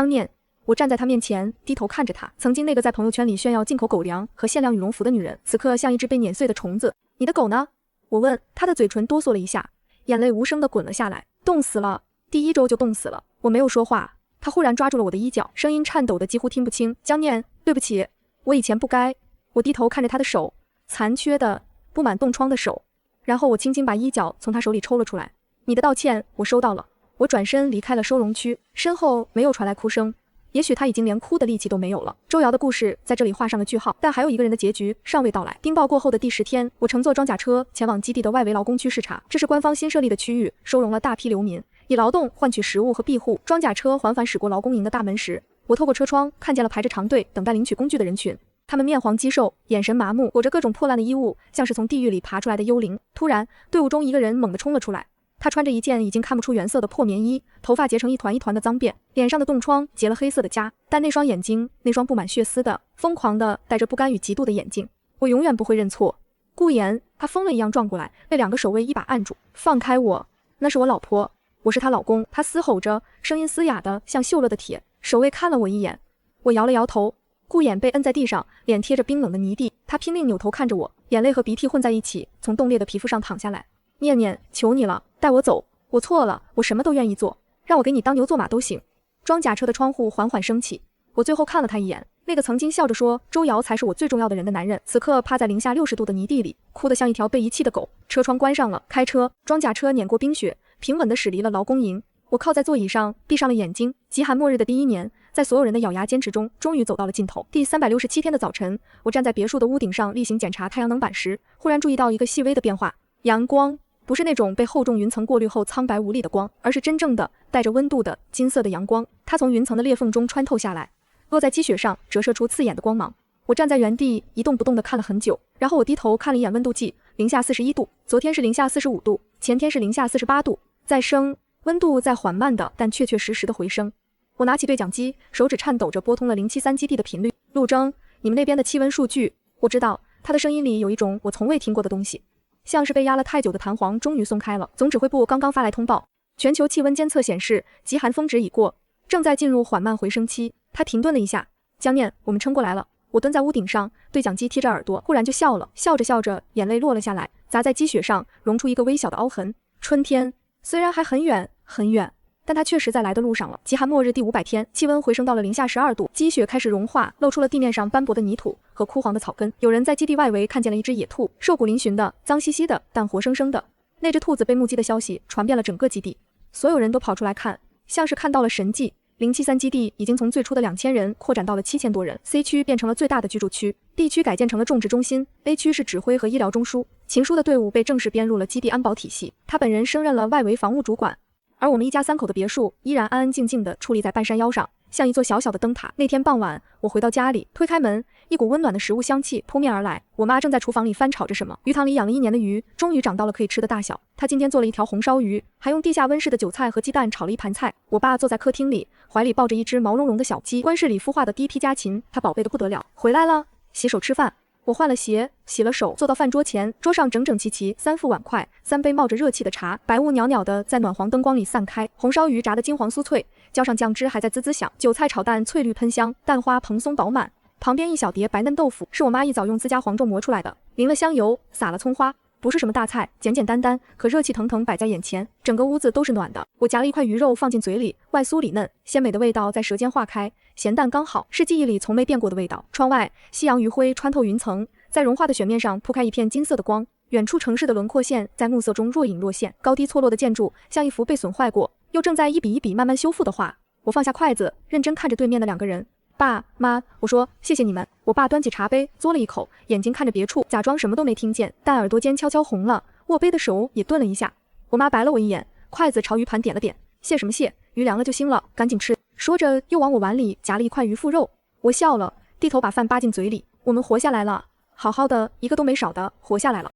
念，我站在他面前，低头看着他。曾经那个在朋友圈里炫耀进口狗粮和限量羽绒服的女人，此刻像一只被碾碎的虫子。你的狗呢？我问。他的嘴唇哆嗦了一下，眼泪无声地滚了下来。冻死了，第1周就冻死了。我没有说话。他忽然抓住了我的衣角，声音颤抖的几乎听不清。江念，对不起，我以前不该。我低头看着他的手，残缺的布满冻疮的手，然后我轻轻把衣角从他手里抽了出来。你的道歉我收到了。我转身离开了收容区，身后没有传来哭声，也许他已经连哭的力气都没有了。周瑶的故事在这里画上了句号，但还有一个人的结局尚未到来。冰雹过后的第10天，我乘坐装甲车前往基地的外围劳工区视察，这是官方新设立的区域，收容了大批流民，以劳动换取食物和庇护。装甲车缓缓驶过劳工营的大门时，我透过车窗看见了排着长队等待领取工具的人群，他们面黄肌瘦，眼神麻木，裹着各种破烂的衣物，像是从地狱里爬出来的幽灵。突然，队伍中一个人猛地冲了出来，他穿着一件已经看不出原色的破棉衣，头发结成一团一团的脏辫，脸上的冻疮结了黑色的痂，但那双眼睛，那双布满血丝的、疯狂的、带着不甘与嫉妒的眼睛，我永远不会认错。顾言，他疯了一样撞过来，被2个守卫一把按住。放开我，那是我老婆，我是她老公。他嘶吼着，声音嘶哑的像锈了的铁。守卫看了我一眼，我摇了摇头。顾衍被摁在地上，脸贴着冰冷的泥地，他拼命扭头看着我，眼泪和鼻涕混在一起，从冻裂的皮肤上淌下来。念念，求你了，带我走，我错了，我什么都愿意做，让我给你当牛做马都行。装甲车的窗户缓缓升起，我最后看了他一眼，那个曾经笑着说周瑶才是我最重要的人的男人，此刻趴在零下60度的泥地里，哭得像一条被遗弃的狗。车窗关上了，开车，装甲车碾过冰雪，平稳地驶离了劳工营。我靠在座椅上，闭上了眼睛。极寒末日的第1年，在所有人的咬牙坚持中，终于走到了尽头。第367天的早晨，我站在别墅的屋顶上例行检查太阳能板时，忽然注意到一个细微的变化。阳光不是那种被厚重云层过滤后苍白无力的光，而是真正的带着温度的金色的阳光。它从云层的裂缝中穿透下来，落在积雪上，折射出刺眼的光芒。我站在原地一动不动地看了很久，然后我低头看了一眼温度计，零下41度，昨天是零下45度，前天是零下48度，再升，温度在缓慢的但确确实实的回升。我拿起对讲机，手指颤抖着拨通了073基地的频率。陆征，你们那边的气温数据，我知道。他的声音里有一种我从未听过的东西，像是被压了太久的弹簧终于松开了。总指挥部刚刚发来通报，全球气温监测显示极寒峰值已过，正在进入缓慢回升期。他停顿了一下，江念，我们撑过来了。我蹲在屋顶上，对讲机贴着耳朵，忽然就笑了，笑着笑着，眼泪落了下来，砸在积雪上，融出一个微小的凹痕。春天虽然还很远很远，但它确实在来的路上了。极寒末日第500天，气温回升到了零下12度，积雪开始融化，露出了地面上斑驳的泥土和枯黄的草根。有人在基地外围看见了一只野兔，瘦骨嶙峋的，脏兮兮的，但活生生的。那只兔子被目击的消息传遍了整个基地，所有人都跑出来看，像是看到了神迹。073基地已经从最初的2000人扩展到了7000多人 ，C 区变成了最大的居住区 ，D 区改建成了种植中心 ，A 区是指挥和医疗中枢。秦叔的队伍被正式编入了基地安保体系，他本人升任了外围防务主管。而我们一家3口的别墅依然安安静静地矗立在半山腰上，像一座小小的灯塔。那天傍晚，我回到家里，推开门，一股温暖的食物香气扑面而来。我妈正在厨房里翻炒着什么，鱼塘里养了1年的鱼，终于长到了可以吃的大小。她今天做了一条红烧鱼，还用地下温室的韭菜和鸡蛋炒了一盘菜。我爸坐在客厅里，怀里抱着一只毛茸茸的小鸡。温室里孵化的第一批家禽，他宝贝的不得了。回来了，洗手吃饭。我换了鞋，洗了手，坐到饭桌前，桌上整整齐齐3副碗筷，3杯冒着热气的茶，白雾袅袅的在暖黄灯光里散开。红烧鱼炸得金黄酥脆，浇上酱汁还在滋滋响，韭菜炒蛋翠绿喷香，蛋花蓬松饱满。旁边一小碟白嫩豆腐，是我妈一早用自家黄豆磨出来的，淋了香油，撒了葱花。不是什么大菜，简简单单，可热气腾腾摆在眼前，整个屋子都是暖的。我夹了一块鱼肉放进嘴里，外酥里嫩，鲜美的味道在舌尖化开，咸淡刚好，是记忆里从没变过的味道。窗外，夕阳余晖穿透云层，在融化的雪面上铺开一片金色的光，远处城市的轮廓线在暮色中若隐若现，高低错落的建筑像一幅被损坏过，又正在一笔一笔慢慢修复的画。我放下筷子，认真看着对面的2个人。爸妈，我说谢谢你们。我爸端起茶杯嘬了一口，眼睛看着别处，假装什么都没听见，但耳朵尖悄悄红了，握杯的手也顿了一下。我妈白了我一眼，筷子朝鱼盘点了点，谢什么谢，鱼凉了就腥了，赶紧吃。说着又往我碗里夹了一块鱼腹肉。我笑了，低头把饭扒进嘴里。我们活下来了，好好的，一个都没少的活下来了。